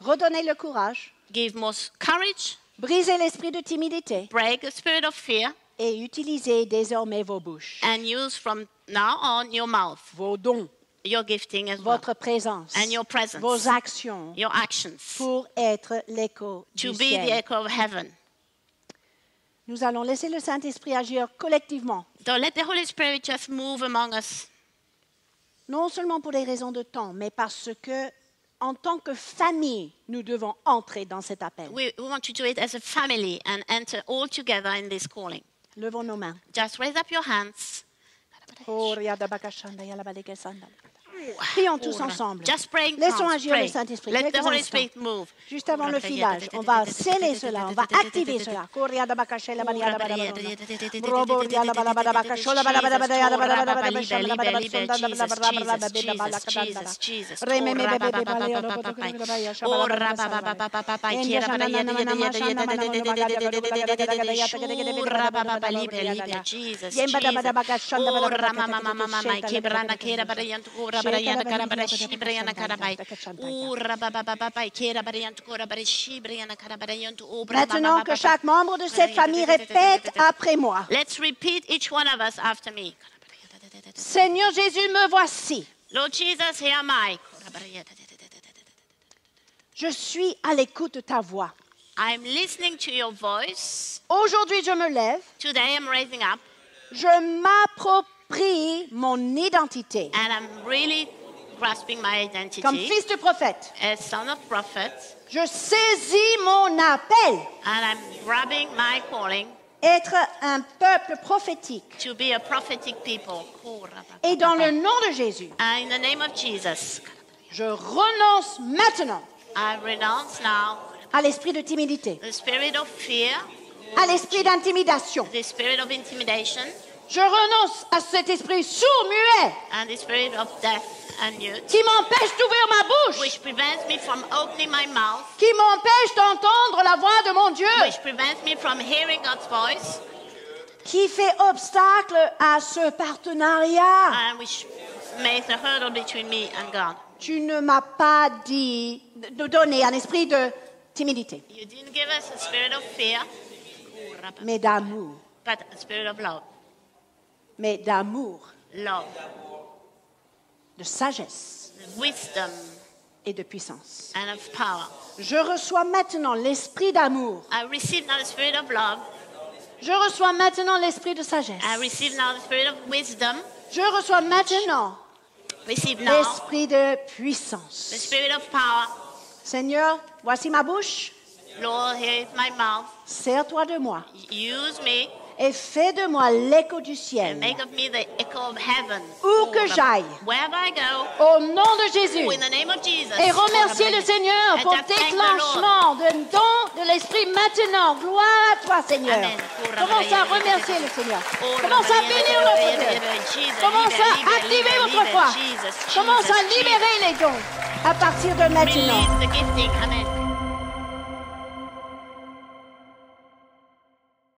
Speaker 2: redonner le courage,
Speaker 1: give more courage,
Speaker 2: briser l'esprit de timidité
Speaker 1: break the spirit of fear,
Speaker 2: et utiliser désormais vos bouches,
Speaker 1: and use from now on your mouth,
Speaker 2: vos dons,
Speaker 1: your gifting as well,
Speaker 2: votre présence,
Speaker 1: and your presence,
Speaker 2: vos actions
Speaker 1: your actions,
Speaker 2: pour être l'écho
Speaker 1: to
Speaker 2: du
Speaker 1: be the
Speaker 2: ciel.
Speaker 1: echo of heaven.
Speaker 2: Nous allons laisser le Saint-Esprit agir collectivement,
Speaker 1: So let the Holy Spirit just move among us,
Speaker 2: non seulement pour des raisons de temps, mais parce que, en tant que famille, nous devons entrer dans cet appel.
Speaker 1: we want to do it as a family and enter all together in this calling.
Speaker 2: Levons nos mains.
Speaker 1: Just raise up your hands.
Speaker 2: Prions tous ensemble.
Speaker 1: Just pray in
Speaker 2: Laissons
Speaker 1: tongues.
Speaker 2: agir
Speaker 1: Pray.
Speaker 2: le Saint-Esprit.
Speaker 1: Let the
Speaker 2: Quelques
Speaker 1: Holy
Speaker 2: instants.
Speaker 1: Spirit move.
Speaker 2: Juste avant le filage, on va sceller cela, on va activer cela. Maintenant que chaque membre de cette famille répète après moi.
Speaker 1: Let's repeat each one of us after me.
Speaker 2: Seigneur Jésus, me voici.
Speaker 1: Lord Jesus, here am I.
Speaker 2: Je suis à l'écoute de ta voix.
Speaker 1: I'm listening to your voice.
Speaker 2: Aujourd'hui, je me lève.
Speaker 1: Today I'm raising up
Speaker 2: Je m'approprie mon identité
Speaker 1: and I'm really grasping my identity
Speaker 2: comme fils de prophète.
Speaker 1: as son of prophet,
Speaker 2: Je saisis mon appel,
Speaker 1: and I'm grabbing my calling
Speaker 2: être un peuple prophétique.
Speaker 1: to be a prophetic people.
Speaker 2: Et dans le nom de Jésus,
Speaker 1: In the name of Jesus,
Speaker 2: je renonce maintenant
Speaker 1: I renounce now
Speaker 2: à l'esprit de timidité,
Speaker 1: the spirit of fear,
Speaker 2: à l'esprit d'intimidation.
Speaker 1: the spirit of intimidation,
Speaker 2: Je renonce à cet esprit sourd-muet
Speaker 1: and the spirit of death and mute,
Speaker 2: qui m'empêche d'ouvrir ma bouche,
Speaker 1: which prevents me from opening my mouth,
Speaker 2: qui m'empêche d'entendre la voix de mon Dieu,
Speaker 1: which prevents me from hearing God's voice,
Speaker 2: qui fait obstacle à ce partenariat.
Speaker 1: and which makes a hurdle between me and God.
Speaker 2: Tu ne m'as pas dit de donner un esprit de timidité,
Speaker 1: You didn't give us a spirit of fear,
Speaker 2: mais d'amour,
Speaker 1: but a spirit of love.
Speaker 2: mais d'amour,
Speaker 1: Love,
Speaker 2: de sagesse
Speaker 1: wisdom,
Speaker 2: et de puissance.
Speaker 1: and of power.
Speaker 2: Je reçois maintenant l'esprit d'amour.
Speaker 1: I receive now the spirit of love.
Speaker 2: Je reçois maintenant l'esprit de sagesse.
Speaker 1: I receive now the spirit of wisdom.
Speaker 2: Je reçois maintenant
Speaker 1: Receive now
Speaker 2: l'esprit de
Speaker 1: the
Speaker 2: puissance.
Speaker 1: spirit of power.
Speaker 2: Seigneur, voici ma bouche.
Speaker 1: Lord, here is my mouth.
Speaker 2: Sers-toi de moi
Speaker 1: Use me
Speaker 2: et fais de moi l'écho du
Speaker 1: and
Speaker 2: ciel.
Speaker 1: make of me the echo of heaven.
Speaker 2: Où que j'aille,
Speaker 1: Wherever I go,
Speaker 2: au nom de Jésus.
Speaker 1: in the name of Jesus.
Speaker 2: Et remercier le Seigneur
Speaker 1: And
Speaker 2: pour
Speaker 1: just thank the
Speaker 2: déclenchement de don de l'Esprit maintenant. Gloire à toi, Seigneur.
Speaker 1: Amen.
Speaker 2: Commence à remercier le Seigneur. Commence à bénir notre Dieu. Commence à activer votre foi. Commence à libérer les dons à partir de maintenant.
Speaker 1: Release the gifting. Amen.